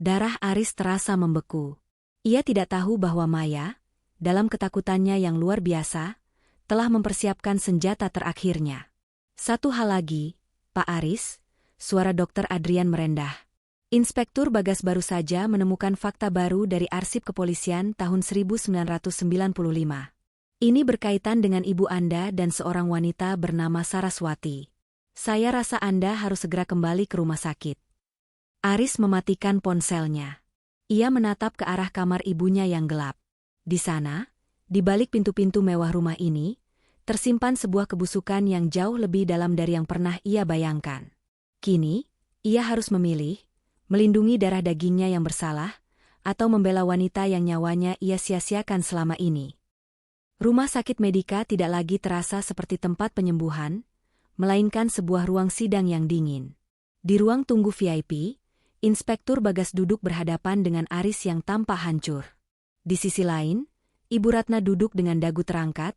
Speaker 1: Darah Aris terasa membeku. Ia tidak tahu bahwa Maya, dalam ketakutannya yang luar biasa, telah mempersiapkan senjata terakhirnya. Satu hal lagi, Pak Aris, suara Dr. Adrian merendah. Inspektur Bagas baru saja menemukan fakta baru dari arsip kepolisian tahun 1995. Ini berkaitan dengan ibu Anda dan seorang wanita bernama Saraswati. Saya rasa Anda harus segera kembali ke rumah sakit. Aris mematikan ponselnya. Ia menatap ke arah kamar ibunya yang gelap. Di sana, di balik pintu-pintu mewah rumah ini, tersimpan sebuah kebusukan yang jauh lebih dalam dari yang pernah ia bayangkan. Kini, ia harus memilih, melindungi darah dagingnya yang bersalah, atau membela wanita yang nyawanya ia sia-siakan selama ini. Rumah sakit Medika tidak lagi terasa seperti tempat penyembuhan, melainkan sebuah ruang sidang yang dingin. Di ruang tunggu VIP, Inspektur Bagas duduk berhadapan dengan Aris yang tampak hancur. Di sisi lain, Ibu Ratna duduk dengan dagu terangkat,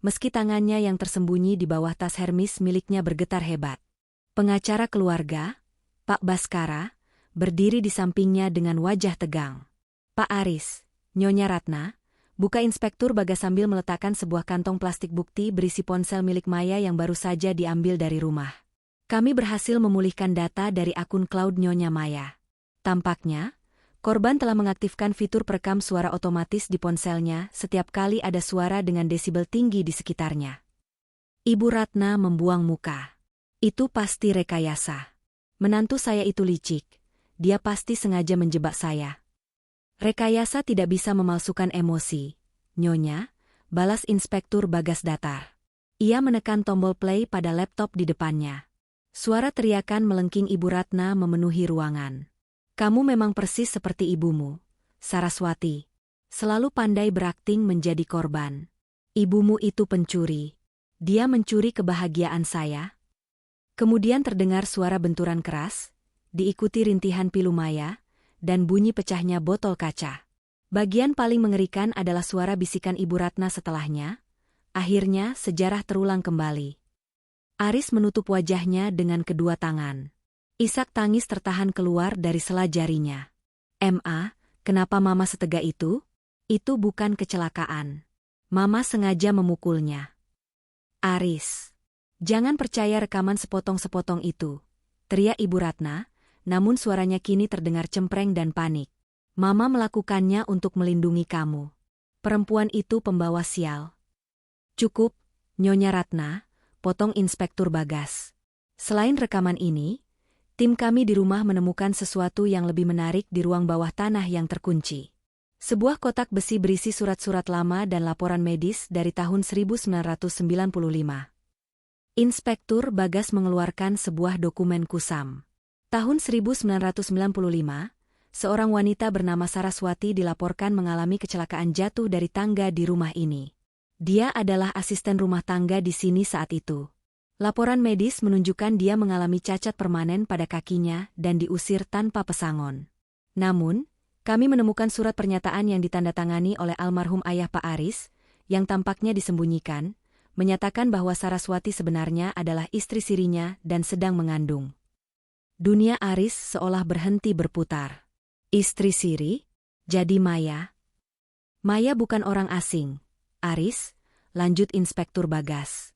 Speaker 1: meski tangannya yang tersembunyi di bawah tas Hermes miliknya bergetar hebat. Pengacara keluarga, Pak Baskara, berdiri di sampingnya dengan wajah tegang. Pak Aris, Nyonya Ratna, buka Inspektur Bagas sambil meletakkan sebuah kantong plastik bukti berisi ponsel milik Maya yang baru saja diambil dari rumah. Kami berhasil memulihkan data dari akun cloud Nyonya Maya. Tampaknya, korban telah mengaktifkan fitur perekam suara otomatis di ponselnya setiap kali ada suara dengan desibel tinggi di sekitarnya. Ibu Ratna membuang muka. Itu pasti rekayasa. Menantu saya itu licik. Dia pasti sengaja menjebak saya. Rekayasa tidak bisa memalsukan emosi, Nyonya, balas Inspektur Bagas datar. Ia menekan tombol play pada laptop di depannya. Suara teriakan melengking Ibu Ratna memenuhi ruangan. Kamu memang persis seperti ibumu, Saraswati. Selalu pandai berakting menjadi korban. Ibumu itu pencuri. Dia mencuri kebahagiaan saya. Kemudian terdengar suara benturan keras, diikuti rintihan pilu Maya, dan bunyi pecahnya botol kaca. Bagian paling mengerikan adalah suara bisikan Ibu Ratna setelahnya. Akhirnya sejarah terulang kembali. Aris menutup wajahnya dengan kedua tangan. Isak tangis tertahan keluar dari sela jarinya. "Ma, kenapa Mama setega itu? Itu bukan kecelakaan. Mama sengaja memukulnya." "Aris, jangan percaya rekaman sepotong-sepotong itu," teriak Ibu Ratna. Namun suaranya kini terdengar cempreng dan panik. "Mama melakukannya untuk melindungi kamu. Perempuan itu pembawa sial." "Cukup, Nyonya Ratna," potong Inspektur Bagas. "Selain rekaman ini, tim kami di rumah menemukan sesuatu yang lebih menarik di ruang bawah tanah yang terkunci. Sebuah kotak besi berisi surat-surat lama dan laporan medis dari tahun 1995. Inspektur Bagas mengeluarkan sebuah dokumen kusam. Tahun 1995, seorang wanita bernama Saraswati dilaporkan mengalami kecelakaan jatuh dari tangga di rumah ini. Dia adalah asisten rumah tangga di sini saat itu. Laporan medis menunjukkan dia mengalami cacat permanen pada kakinya dan diusir tanpa pesangon. Namun, kami menemukan surat pernyataan yang ditandatangani oleh almarhum ayah Pak Aris, yang tampaknya disembunyikan, menyatakan bahwa Saraswati sebenarnya adalah istri sirinya dan sedang mengandung. Dunia Aris seolah berhenti berputar. Istri siri? Jadi Maya? Maya bukan orang asing, Aris, lanjut Inspektur Bagas.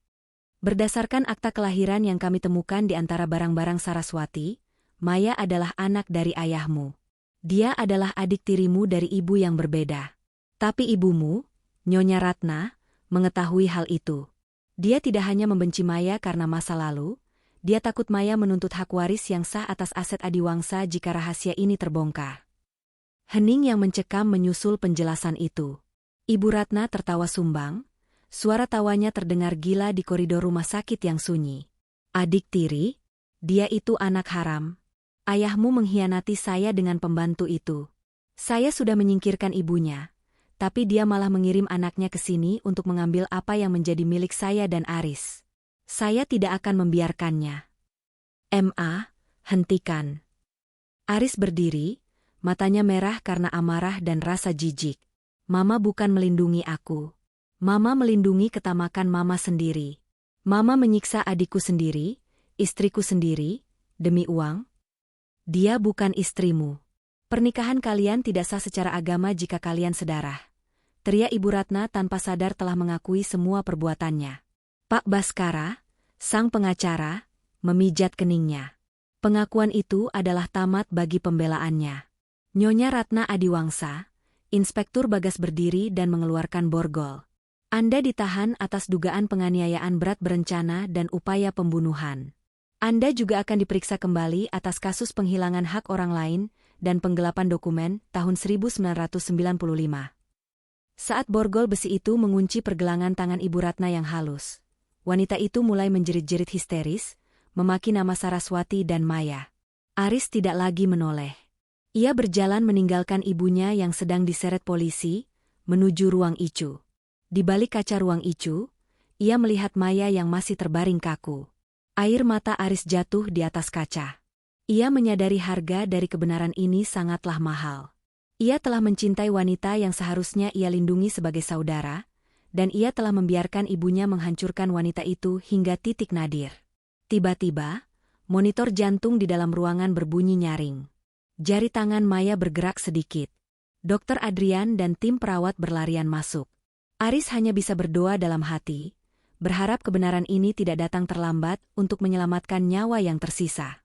Speaker 1: Berdasarkan akta kelahiran yang kami temukan di antara barang-barang Saraswati, Maya adalah anak dari ayahmu. Dia adalah adik tirimu dari ibu yang berbeda. Tapi ibumu, Nyonya Ratna, mengetahui hal itu. Dia tidak hanya membenci Maya karena masa lalu, dia takut Maya menuntut hak waris yang sah atas aset Adiwangsa jika rahasia ini terbongkar. Hening yang mencekam menyusul penjelasan itu. Ibu Ratna tertawa sumbang, suara tawanya terdengar gila di koridor rumah sakit yang sunyi. "Adik tiri? Dia itu anak haram. Ayahmu mengkhianati saya dengan pembantu itu. Saya sudah menyingkirkan ibunya, tapi dia malah mengirim anaknya ke sini untuk mengambil apa yang menjadi milik saya dan Aris. Saya tidak akan membiarkannya." "Ma, hentikan." Aris berdiri, matanya merah karena amarah dan rasa jijik. "Mama bukan melindungi aku. Mama melindungi ketamakan Mama sendiri. Mama menyiksa adikku sendiri, istriku sendiri, demi uang. Dia bukan istrimu. Pernikahan kalian tidak sah secara agama jika kalian sedarah," teriak Ibu Ratna tanpa sadar telah mengakui semua perbuatannya. Pak Baskara, sang pengacara, memijat keningnya. Pengakuan itu adalah tamat bagi pembelaannya. "Nyonya Ratna Adiwangsa," Inspektur Bagas berdiri dan mengeluarkan borgol. "Anda ditahan atas dugaan penganiayaan berat berencana dan upaya pembunuhan. Anda juga akan diperiksa kembali atas kasus penghilangan hak orang lain dan penggelapan dokumen tahun 1995. Saat borgol besi itu mengunci pergelangan tangan Ibu Ratna yang halus, wanita itu mulai menjerit-jerit histeris, memaki nama Saraswati dan Maya. Aris tidak lagi menoleh. Ia berjalan meninggalkan ibunya yang sedang diseret polisi, menuju ruang ICU. Di balik kaca ruang ICU, ia melihat Maya yang masih terbaring kaku. Air mata Aris jatuh di atas kaca. Ia menyadari harga dari kebenaran ini sangatlah mahal. Ia telah mencintai wanita yang seharusnya ia lindungi sebagai saudara, dan ia telah membiarkan ibunya menghancurkan wanita itu hingga titik nadir. Tiba-tiba, monitor jantung di dalam ruangan berbunyi nyaring. Jari tangan Maya bergerak sedikit. Dokter Adrian dan tim perawat berlarian masuk. Aris hanya bisa berdoa dalam hati, berharap kebenaran ini tidak datang terlambat untuk menyelamatkan nyawa yang tersisa.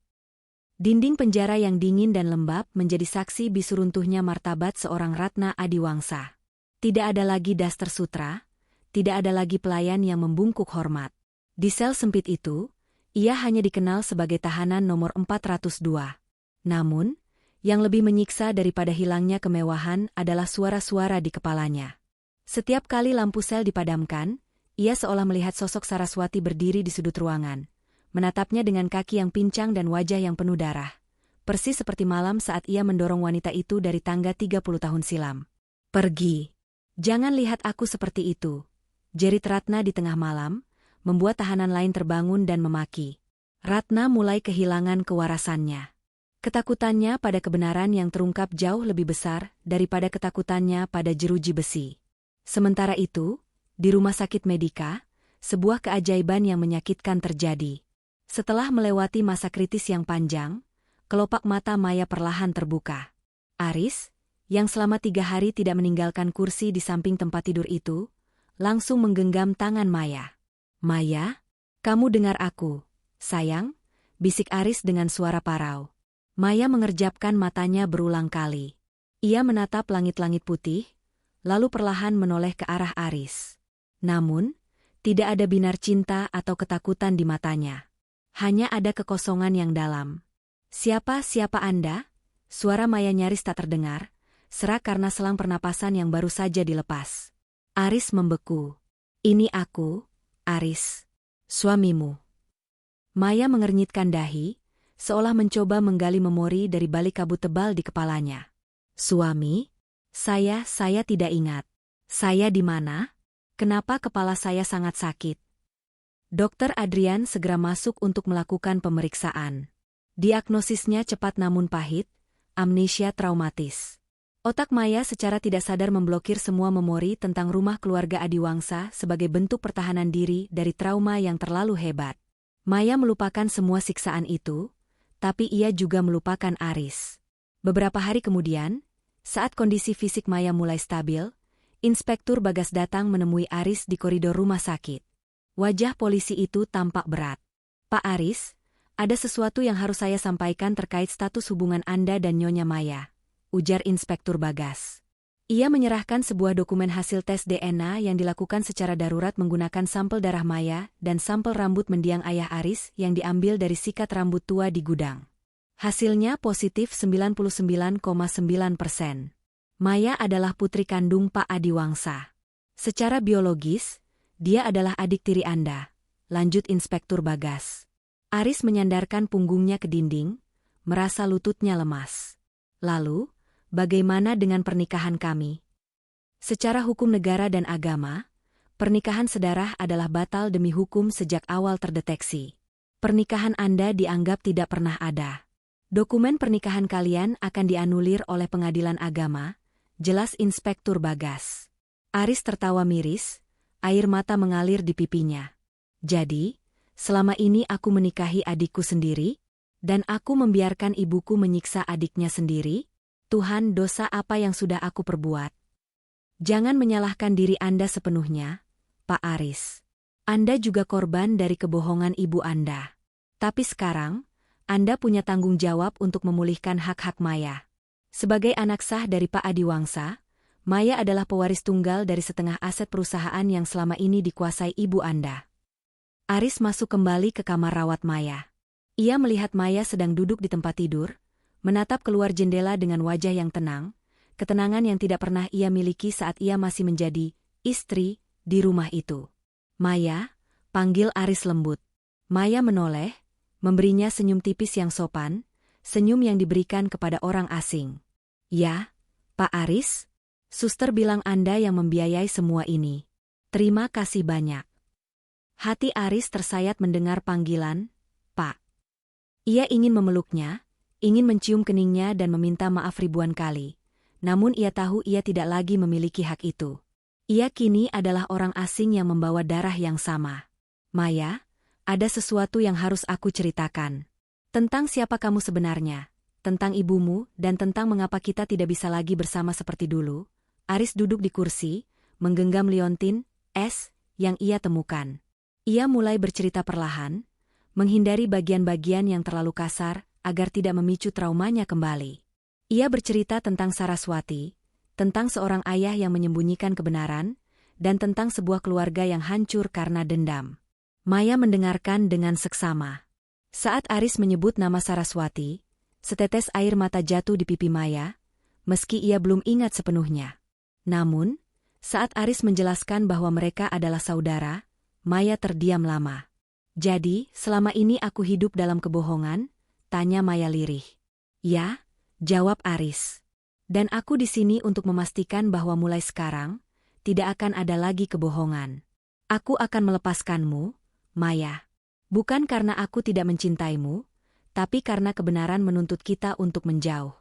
Speaker 1: Dinding penjara yang dingin dan lembab menjadi saksi bisu runtuhnya martabat seorang Ratna Adiwangsa. Tidak ada lagi daster sutra, tidak ada lagi pelayan yang membungkuk hormat. Di sel sempit itu, ia hanya dikenal sebagai tahanan nomor 402. Namun, yang lebih menyiksa daripada hilangnya kemewahan adalah suara-suara di kepalanya. Setiap kali lampu sel dipadamkan, ia seolah melihat sosok Saraswati berdiri di sudut ruangan, menatapnya dengan kaki yang pincang dan wajah yang penuh darah. Persis seperti malam saat ia mendorong wanita itu dari tangga 30 tahun silam. "Pergi. Jangan lihat aku seperti itu," jerit Ratna di tengah malam, membuat tahanan lain terbangun dan memaki. Ratna mulai kehilangan kewarasannya. Ketakutannya pada kebenaran yang terungkap jauh lebih besar daripada ketakutannya pada jeruji besi. Sementara itu, di rumah sakit Medika, sebuah keajaiban yang menyakitkan terjadi. Setelah melewati masa kritis yang panjang, kelopak mata Maya perlahan terbuka. Aris, yang selama 3 hari tidak meninggalkan kursi di samping tempat tidur itu, langsung menggenggam tangan Maya. "Maya, kamu dengar aku, sayang?" bisik Aris dengan suara parau. Maya mengerjapkan matanya berulang kali. Ia menatap langit-langit putih, lalu perlahan menoleh ke arah Aris. Namun, tidak ada binar cinta atau ketakutan di matanya. Hanya ada kekosongan yang dalam. "Siapa Anda?" Suara Maya nyaris tak terdengar, serak karena selang pernapasan yang baru saja dilepas. Aris membeku. "Ini aku, Aris, suamimu." Maya mengernyitkan dahi, seolah mencoba menggali memori dari balik kabut tebal di kepalanya. "Suami? Saya tidak ingat. Saya di mana? Kenapa kepala saya sangat sakit?" Dokter Adrian segera masuk untuk melakukan pemeriksaan. Diagnosisnya cepat namun pahit, amnesia traumatis. Otak Maya secara tidak sadar memblokir semua memori tentang rumah keluarga Adiwangsa sebagai bentuk pertahanan diri dari trauma yang terlalu hebat. Maya melupakan semua siksaan itu, tapi ia juga melupakan Aris. Beberapa hari kemudian, saat kondisi fisik Maya mulai stabil, Inspektur Bagas datang menemui Aris di koridor rumah sakit. Wajah polisi itu tampak berat. "Pak Aris, ada sesuatu yang harus saya sampaikan terkait status hubungan Anda dan Nyonya Maya," ujar Inspektur Bagas. Ia menyerahkan sebuah dokumen hasil tes DNA yang dilakukan secara darurat menggunakan sampel darah Maya dan sampel rambut mendiang ayah Aris yang diambil dari sikat rambut tua di gudang. Hasilnya positif 99,9%. Maya adalah putri kandung Pak Adiwangsa. "Secara biologis, dia adalah adik tiri Anda," lanjut Inspektur Bagas. Aris menyandarkan punggungnya ke dinding, merasa lututnya lemas. "Lalu, bagaimana dengan pernikahan kami?" Secara hukum negara dan agama, pernikahan sedarah adalah batal demi hukum sejak awal terdeteksi. Pernikahan Anda dianggap tidak pernah ada. Dokumen pernikahan kalian akan dianulir oleh pengadilan agama, jelas Inspektur Bagas. Aris tertawa miris, air mata mengalir di pipinya. "Jadi, selama ini aku menikahi adikku sendiri? Dan aku membiarkan ibuku menyiksa adiknya sendiri? Tuhan, dosa apa yang sudah aku perbuat?" "Jangan menyalahkan diri Anda sepenuhnya, Pak Aris. Anda juga korban dari kebohongan ibu Anda. Tapi sekarang, Anda punya tanggung jawab untuk memulihkan hak-hak Maya. Sebagai anak sah dari Pak Adiwangsa, Maya adalah pewaris tunggal dari setengah aset perusahaan yang selama ini dikuasai ibu Anda." Aris masuk kembali ke kamar rawat Maya. Ia melihat Maya sedang duduk di tempat tidur, menatap keluar jendela dengan wajah yang tenang, ketenangan yang tidak pernah ia miliki saat ia masih menjadi istri di rumah itu. "Maya," panggil Aris lembut. Maya menoleh, memberinya senyum tipis yang sopan, senyum yang diberikan kepada orang asing. "Ya, Pak Aris, suster bilang Anda yang membiayai semua ini. Terima kasih banyak." Hati Aris tersayat mendengar panggilan, "Pak." Ia ingin memeluknya, ingin mencium keningnya dan meminta maaf ribuan kali. Namun ia tahu ia tidak lagi memiliki hak itu. Ia kini adalah orang asing yang membawa darah yang sama. "Maya, ada sesuatu yang harus aku ceritakan. Tentang siapa kamu sebenarnya, tentang ibumu, dan tentang mengapa kita tidak bisa lagi bersama seperti dulu." Aris duduk di kursi, menggenggam liontin es yang ia temukan. Ia mulai bercerita perlahan, menghindari bagian-bagian yang terlalu kasar agar tidak memicu traumanya kembali. Ia bercerita tentang Saraswati, tentang seorang ayah yang menyembunyikan kebenaran, dan tentang sebuah keluarga yang hancur karena dendam. Maya mendengarkan dengan seksama. Saat Aris menyebut nama Saraswati, setetes air mata jatuh di pipi Maya, meski ia belum ingat sepenuhnya. Namun, saat Aris menjelaskan bahwa mereka adalah saudara, Maya terdiam lama. "Jadi, selama ini aku hidup dalam kebohongan?" tanya Maya lirih. "Ya," jawab Aris. "Dan aku di sini untuk memastikan bahwa mulai sekarang, tidak akan ada lagi kebohongan. Aku akan melepaskanmu, Maya. Bukan karena aku tidak mencintaimu, tapi karena kebenaran menuntut kita untuk menjauh."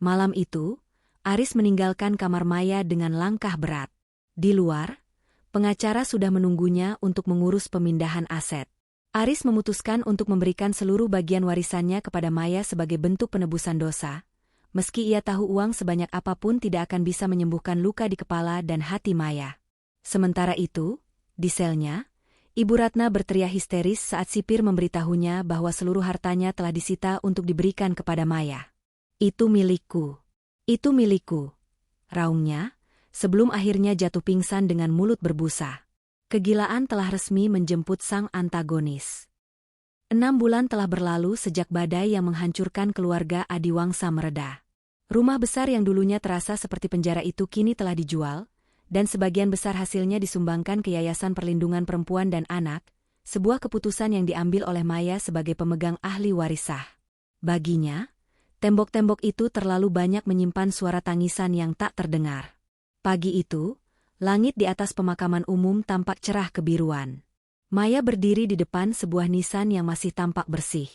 Speaker 1: Malam itu, Aris meninggalkan kamar Maya dengan langkah berat. Di luar, pengacara sudah menunggunya untuk mengurus pemindahan aset. Aris memutuskan untuk memberikan seluruh bagian warisannya kepada Maya sebagai bentuk penebusan dosa, meski ia tahu uang sebanyak apapun tidak akan bisa menyembuhkan luka di kepala dan hati Maya. Sementara itu, di selnya, Ibu Ratna berteriak histeris saat sipir memberitahunya bahwa seluruh hartanya telah disita untuk diberikan kepada Maya. "Itu milikku. Itu milikku," raungnya, sebelum akhirnya jatuh pingsan dengan mulut berbusa. Kegilaan telah resmi menjemput sang antagonis. 6 bulan telah berlalu sejak badai yang menghancurkan keluarga Adiwangsa mereda. Rumah besar yang dulunya terasa seperti penjara itu kini telah dijual, dan sebagian besar hasilnya disumbangkan ke Yayasan Perlindungan Perempuan dan Anak, sebuah keputusan yang diambil oleh Maya sebagai pemegang ahli warisah. Baginya, tembok-tembok itu terlalu banyak menyimpan suara tangisan yang tak terdengar. Pagi itu, langit di atas pemakaman umum tampak cerah kebiruan. Maya berdiri di depan sebuah nisan yang masih tampak bersih.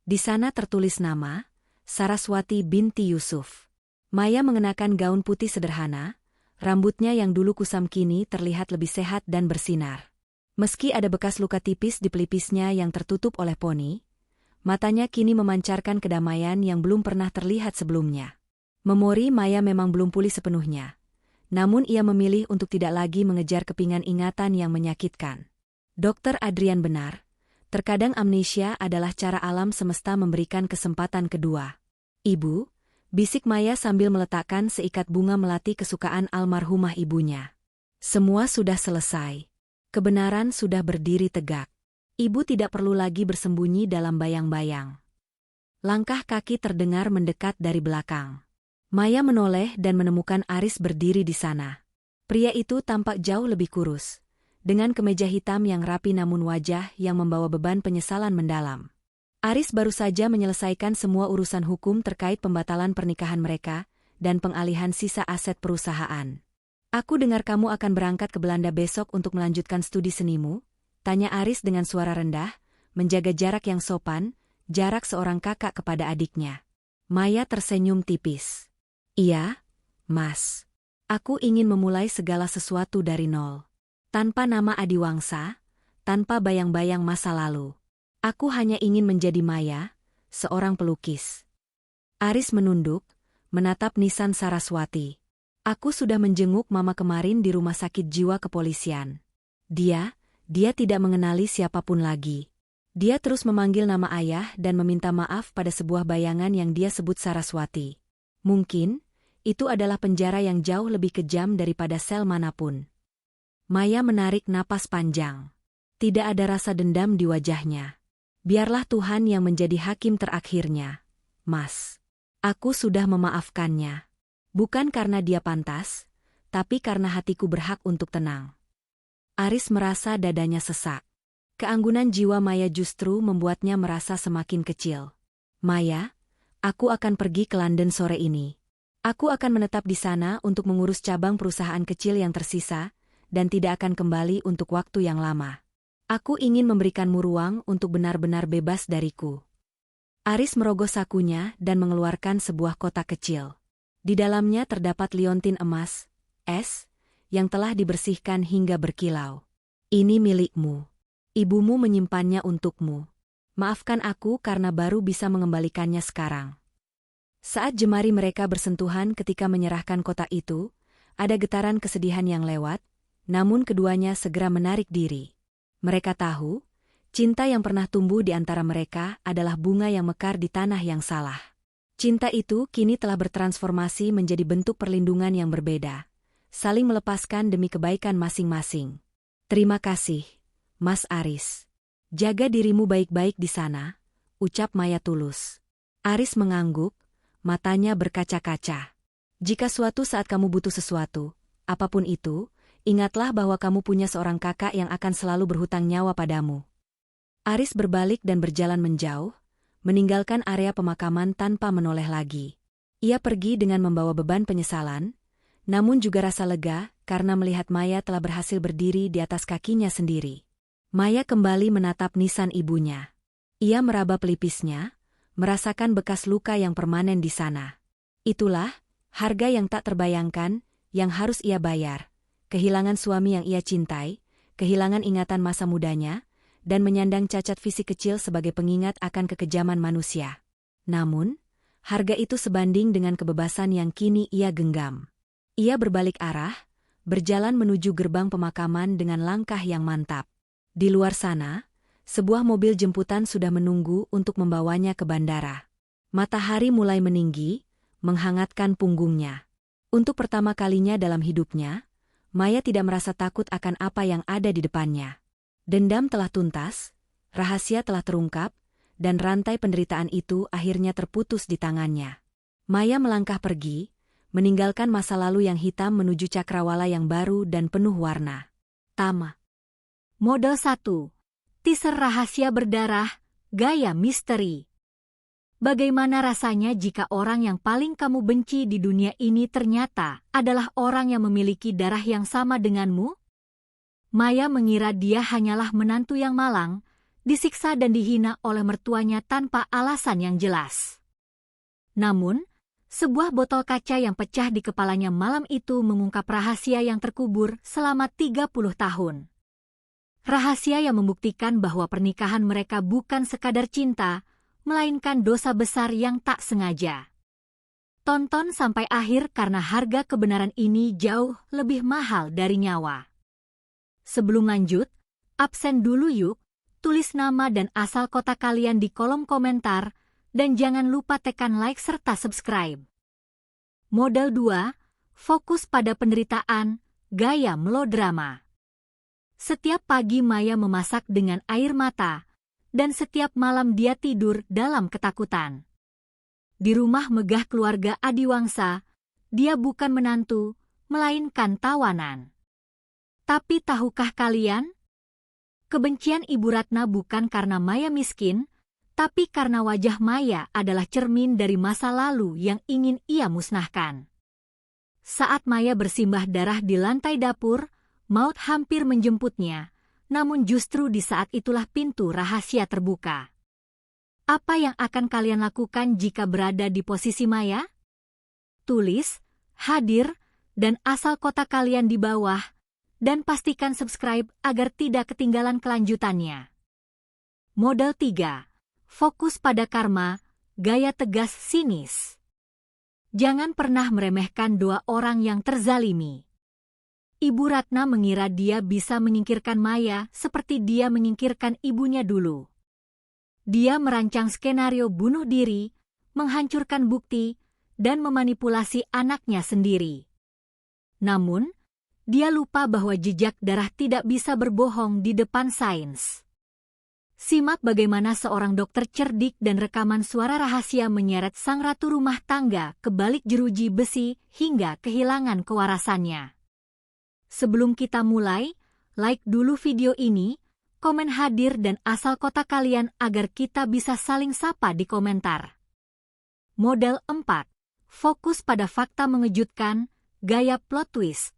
Speaker 1: Di sana tertulis nama, Saraswati binti Yusuf. Maya mengenakan gaun putih sederhana, rambutnya yang dulu kusam kini terlihat lebih sehat dan bersinar. Meski ada bekas luka tipis di pelipisnya yang tertutup oleh poni, matanya kini memancarkan kedamaian yang belum pernah terlihat sebelumnya. Memori Maya memang belum pulih sepenuhnya. Namun ia memilih untuk tidak lagi mengejar kepingan ingatan yang menyakitkan. Dokter Adrian benar, terkadang amnesia adalah cara alam semesta memberikan kesempatan kedua. "Ibu," bisik Maya sambil meletakkan seikat bunga melati kesukaan almarhumah ibunya. "Semua sudah selesai. Kebenaran sudah berdiri tegak. Ibu tidak perlu lagi bersembunyi dalam bayang-bayang." Langkah kaki terdengar mendekat dari belakang. Maya menoleh dan menemukan Aris berdiri di sana. Pria itu tampak jauh lebih kurus, dengan kemeja hitam yang rapi namun wajah yang membawa beban penyesalan mendalam. Aris baru saja menyelesaikan semua urusan hukum terkait pembatalan pernikahan mereka dan pengalihan sisa aset perusahaan. "Aku dengar kamu akan berangkat ke Belanda besok untuk melanjutkan studi senimu?" tanya Aris dengan suara rendah, menjaga jarak yang sopan, jarak seorang kakak kepada adiknya. Maya tersenyum tipis. "Iya, Mas. Aku ingin memulai segala sesuatu dari nol. Tanpa nama Adiwangsa, tanpa bayang-bayang masa lalu. Aku hanya ingin menjadi Maya, seorang pelukis." Aris menunduk, menatap nisan Saraswati. "Aku sudah menjenguk Mama kemarin di rumah sakit jiwa kepolisian. Dia tidak mengenali siapapun lagi. Dia terus memanggil nama ayah dan meminta maaf pada sebuah bayangan yang dia sebut Saraswati. Mungkin, itu adalah penjara yang jauh lebih kejam daripada sel manapun." Maya menarik napas panjang. Tidak ada rasa dendam di wajahnya. Biarlah Tuhan yang menjadi hakim terakhirnya, Mas. Aku sudah memaafkannya. Bukan karena dia pantas, tapi karena hatiku berhak untuk tenang. Aris merasa dadanya sesak. Keanggunan jiwa Maya justru membuatnya merasa semakin kecil. Maya, aku akan pergi ke London sore ini. Aku akan menetap di sana untuk mengurus cabang perusahaan kecil yang tersisa, dan tidak akan kembali untuk waktu yang lama. Aku ingin memberikanmu ruang untuk benar-benar bebas dariku. Aris merogoh sakunya dan mengeluarkan sebuah kotak kecil. Di dalamnya terdapat liontin emas, es, yang telah dibersihkan hingga berkilau. Ini milikmu. Ibumu menyimpannya untukmu. Maafkan aku karena baru bisa mengembalikannya sekarang. Saat jemari mereka bersentuhan ketika menyerahkan kotak itu, ada getaran kesedihan yang lewat, namun keduanya segera menarik diri. Mereka tahu, cinta yang pernah tumbuh di antara mereka adalah bunga yang mekar di tanah yang salah. Cinta itu kini telah bertransformasi menjadi bentuk perlindungan yang berbeda, saling melepaskan demi kebaikan masing-masing. Terima kasih, Mas Aris. Jaga dirimu baik-baik di sana, ucap Maya tulus. Aris mengangguk, matanya berkaca-kaca. Jika suatu saat kamu butuh sesuatu, apapun itu, ingatlah bahwa kamu punya seorang kakak yang akan selalu berhutang nyawa padamu. Aris berbalik dan berjalan menjauh, meninggalkan area pemakaman tanpa menoleh lagi. Ia pergi dengan membawa beban penyesalan, namun juga rasa lega karena melihat Maya telah berhasil berdiri di atas kakinya sendiri. Maya kembali menatap nisan ibunya. Ia meraba pelipisnya, merasakan bekas luka yang permanen di sana. Itulah harga yang tak terbayangkan yang harus ia bayar. Kehilangan suami yang ia cintai, kehilangan ingatan masa mudanya, dan menyandang cacat fisik kecil sebagai pengingat akan kekejaman manusia. Namun, harga itu sebanding dengan kebebasan yang kini ia genggam. Ia berbalik arah, berjalan menuju gerbang pemakaman dengan langkah yang mantap. Di luar sana, sebuah mobil jemputan sudah menunggu untuk membawanya ke bandara. Matahari mulai meninggi, menghangatkan punggungnya. Untuk pertama kalinya dalam hidupnya, Maya tidak merasa takut akan apa yang ada di depannya. Dendam telah tuntas, rahasia telah terungkap, dan rantai penderitaan itu akhirnya terputus di tangannya. Maya melangkah pergi, meninggalkan masa lalu yang hitam menuju cakrawala yang baru dan penuh warna. Tama.
Speaker 2: Model 1. Teaser rahasia berdarah, gaya misteri. Bagaimana rasanya jika orang yang paling kamu benci di dunia ini ternyata adalah orang yang memiliki darah yang sama denganmu? Maya mengira dia hanyalah menantu yang malang, disiksa dan dihina oleh mertuanya tanpa alasan yang jelas. Namun, sebuah botol kaca yang pecah di kepalanya malam itu mengungkap rahasia yang terkubur selama 30 tahun. Rahasia yang membuktikan bahwa pernikahan mereka bukan sekadar cinta, melainkan dosa besar yang tak sengaja. Tonton sampai akhir karena harga kebenaran ini jauh lebih mahal dari nyawa. Sebelum lanjut, absen dulu yuk, tulis nama dan asal kota kalian di kolom komentar, dan jangan lupa tekan like serta subscribe. Model 2, fokus pada penderitaan, gaya melodrama. Setiap pagi Maya memasak dengan air mata, dan setiap malam dia tidur dalam ketakutan. Di rumah megah keluarga Adiwangsa, dia bukan menantu, melainkan tawanan. Tapi tahukah kalian? Kebencian Ibu Ratna bukan karena Maya miskin, tapi karena wajah Maya adalah cermin dari masa lalu yang ingin ia musnahkan. Saat Maya bersimbah darah di lantai dapur, maut hampir menjemputnya, namun justru di saat itulah pintu rahasia terbuka. Apa yang akan kalian lakukan jika berada di posisi Maya? Tulis, hadir, dan asal kota kalian di bawah, dan pastikan subscribe agar tidak ketinggalan kelanjutannya. Model 3. Fokus pada karma, gaya tegas sinis. Jangan pernah meremehkan dua orang yang terzalimi. Ibu Ratna mengira dia bisa menyingkirkan Maya seperti dia menyingkirkan ibunya dulu. Dia merancang skenario bunuh diri, menghancurkan bukti, dan memanipulasi anaknya sendiri. Namun, dia lupa bahwa jejak darah tidak bisa berbohong di depan sains. Simak bagaimana seorang dokter cerdik dan rekaman suara rahasia menyeret sang ratu rumah tangga ke balik jeruji besi hingga kehilangan kewarasannya. Sebelum kita mulai, like dulu video ini, komen hadir dan asal kota kalian agar kita bisa saling sapa di komentar. Model 4. Fokus pada fakta mengejutkan, gaya plot twist.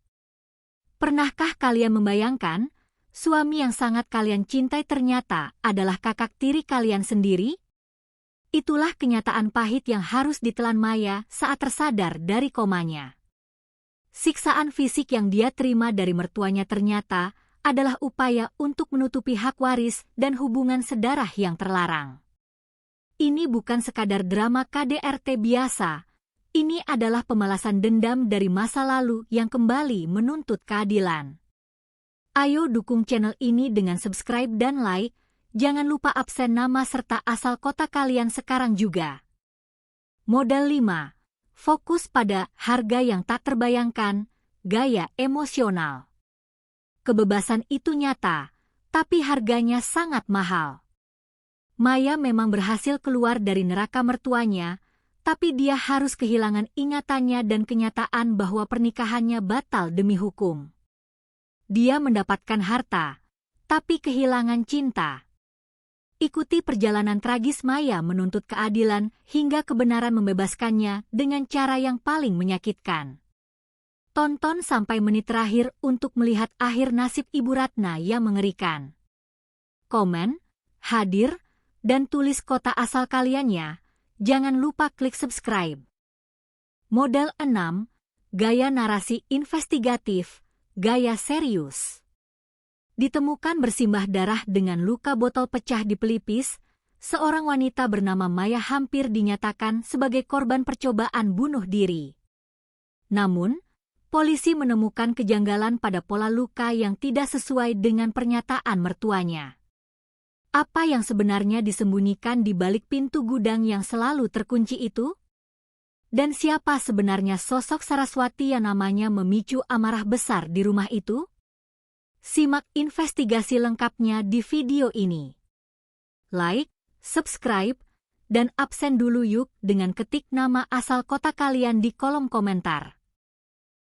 Speaker 2: Pernahkah kalian membayangkan, suami yang sangat kalian cintai ternyata adalah kakak tiri kalian sendiri? Itulah kenyataan pahit yang harus ditelan Maya saat tersadar dari komanya. Siksaan fisik yang dia terima dari mertuanya ternyata adalah upaya untuk menutupi hak waris dan hubungan sedarah yang terlarang. Ini bukan sekadar drama KDRT biasa, ini adalah pemalasan dendam dari masa lalu yang kembali menuntut keadilan. Ayo dukung channel ini dengan subscribe dan like, jangan lupa absen nama serta asal kota kalian sekarang juga. Model 5. Fokus pada harga yang tak terbayangkan, gaya emosional. Kebebasan itu nyata, tapi harganya sangat mahal. Maya memang berhasil keluar dari neraka mertuanya, tapi dia harus kehilangan ingatannya dan kenyataan bahwa pernikahannya batal demi hukum. Dia mendapatkan harta, tapi kehilangan cinta. Ikuti perjalanan tragis Maya menuntut keadilan hingga kebenaran membebaskannya dengan cara yang paling menyakitkan. Tonton sampai menit terakhir untuk melihat akhir nasib Ibu Ratna yang mengerikan. Komen, hadir, dan tulis kota asal kaliannya. Jangan lupa klik subscribe. Model 6. Gaya narasi investigatif, gaya serius. Ditemukan bersimbah darah dengan luka botol pecah di pelipis, seorang wanita bernama Maya hampir dinyatakan sebagai korban percobaan bunuh diri. Namun, polisi menemukan kejanggalan pada pola luka yang tidak sesuai dengan pernyataan mertuanya. Apa yang sebenarnya disembunyikan di balik pintu gudang yang selalu terkunci itu? Dan siapa sebenarnya sosok Saraswati yang namanya memicu amarah besar di rumah itu? Simak investigasi lengkapnya di video ini. Like, subscribe, dan absen dulu yuk dengan ketik nama asal kota kalian di kolom komentar.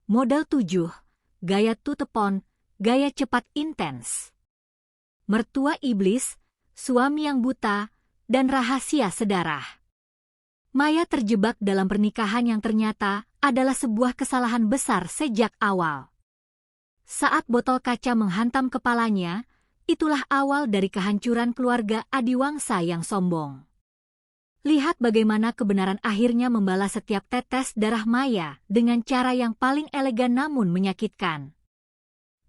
Speaker 2: Model 7. Gaya to the point, gaya cepat intens. Mertua iblis, suami yang buta, dan rahasia sedarah. Maya terjebak dalam pernikahan yang ternyata adalah sebuah kesalahan besar sejak awal. Saat botol kaca menghantam kepalanya, itulah awal dari kehancuran keluarga Adiwangsa yang sombong. Lihat bagaimana kebenaran akhirnya membalas setiap tetes darah Maya dengan cara yang paling elegan namun menyakitkan.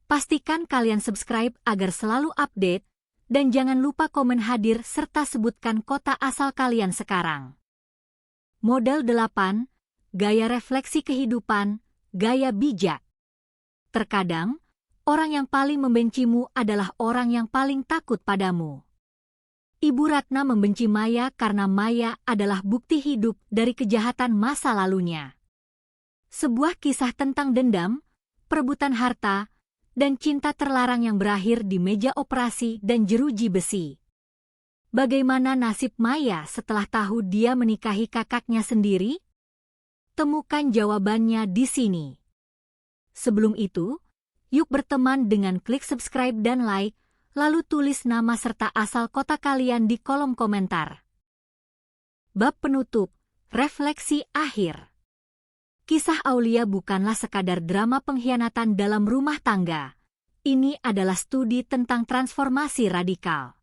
Speaker 2: Pastikan kalian subscribe agar selalu update, dan jangan lupa komen hadir serta sebutkan kota asal kalian sekarang. Model 8. Gaya refleksi kehidupan, gaya bijak. Terkadang, orang yang paling membencimu adalah orang yang paling takut padamu. Ibu Ratna membenci Maya karena Maya adalah bukti hidup dari kejahatan masa lalunya. Sebuah kisah tentang dendam, perebutan harta, dan cinta terlarang yang berakhir di meja operasi dan jeruji besi. Bagaimana nasib Maya setelah tahu dia menikahi kakaknya sendiri? Temukan jawabannya di sini. Sebelum itu, yuk berteman dengan klik subscribe dan like, lalu tulis nama serta asal kota kalian di kolom komentar. Bab penutup, refleksi akhir. Kisah Aulia bukanlah sekadar drama pengkhianatan dalam rumah tangga. Ini adalah studi tentang transformasi radikal.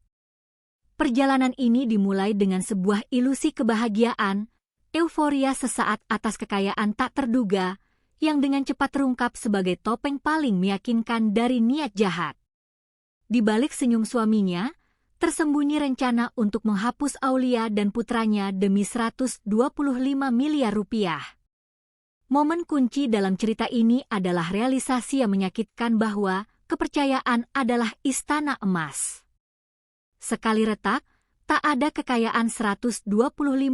Speaker 2: Perjalanan ini dimulai dengan sebuah ilusi kebahagiaan, euforia sesaat atas kekayaan tak terduga, yang dengan cepat terungkap sebagai topeng paling meyakinkan dari niat jahat. Di balik senyum suaminya, tersembunyi rencana untuk menghapus Aulia dan putranya demi 125 miliar rupiah. Momen kunci dalam cerita ini adalah realisasi yang menyakitkan bahwa kepercayaan adalah istana emas. Sekali retak, tak ada kekayaan 125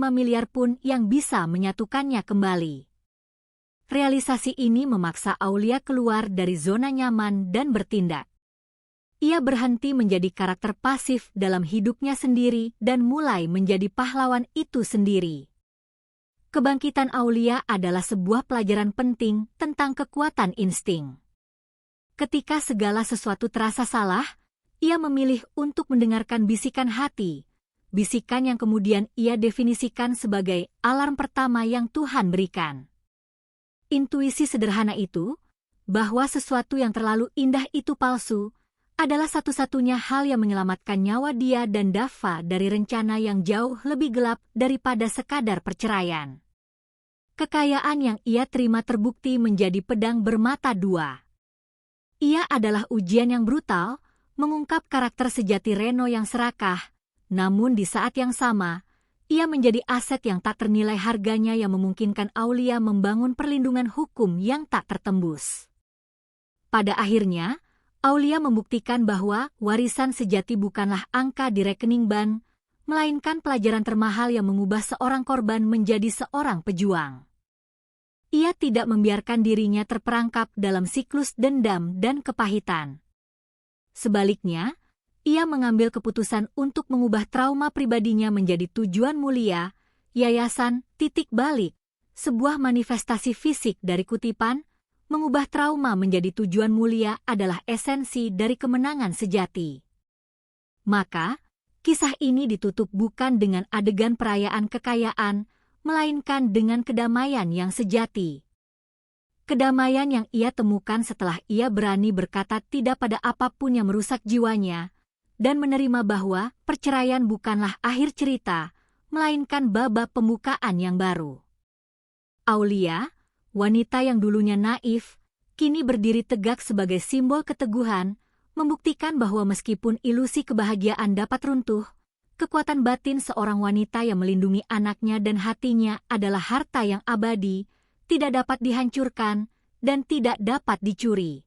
Speaker 2: miliar pun yang bisa menyatukannya kembali. Realisasi ini memaksa Aulia keluar dari zona nyaman dan bertindak. ia berhenti menjadi karakter pasif dalam hidupnya sendiri dan mulai menjadi pahlawan itu sendiri. Kebangkitan Aulia adalah sebuah pelajaran penting tentang kekuatan insting. Ketika segala sesuatu terasa salah, ia memilih untuk mendengarkan bisikan hati, bisikan yang kemudian ia definisikan sebagai alarm pertama yang Tuhan berikan. Intuisi sederhana itu, bahwa sesuatu yang terlalu indah itu palsu, adalah satu-satunya hal yang menyelamatkan nyawa dia dan Dava dari rencana yang jauh lebih gelap daripada sekadar perceraian. Kekayaan yang ia terima terbukti menjadi pedang bermata dua. Ia adalah ujian yang brutal, mengungkap karakter sejati Reno yang serakah, namun di saat yang sama, ia menjadi aset yang tak ternilai harganya yang memungkinkan Aulia membangun perlindungan hukum yang tak tertembus. Pada akhirnya, Aulia membuktikan bahwa warisan sejati bukanlah angka di rekening bank, melainkan pelajaran termahal yang mengubah seorang korban menjadi seorang pejuang. Ia tidak membiarkan dirinya terperangkap dalam siklus dendam dan kepahitan. Sebaliknya, ia mengambil keputusan untuk mengubah trauma pribadinya menjadi tujuan mulia, yayasan, titik balik, sebuah manifestasi fisik dari kutipan, mengubah trauma menjadi tujuan mulia adalah esensi dari kemenangan sejati. Maka, kisah ini ditutup bukan dengan adegan perayaan kekayaan, melainkan dengan kedamaian yang sejati. Kedamaian yang ia temukan setelah ia berani berkata tidak pada apapun yang merusak jiwanya, dan menerima bahwa perceraian bukanlah akhir cerita, melainkan babak pembukaan yang baru. Aulia, wanita yang dulunya naif, kini berdiri tegak sebagai simbol keteguhan, membuktikan bahwa meskipun ilusi kebahagiaan dapat runtuh, kekuatan batin seorang wanita yang melindungi anaknya dan hatinya adalah harta yang abadi, tidak dapat dihancurkan, dan tidak dapat dicuri.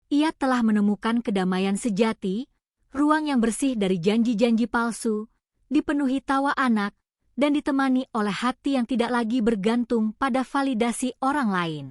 Speaker 2: Ia telah menemukan kedamaian sejati, ruang yang bersih dari janji-janji palsu, dipenuhi tawa anak, dan ditemani oleh hati yang tidak lagi bergantung pada validasi orang lain.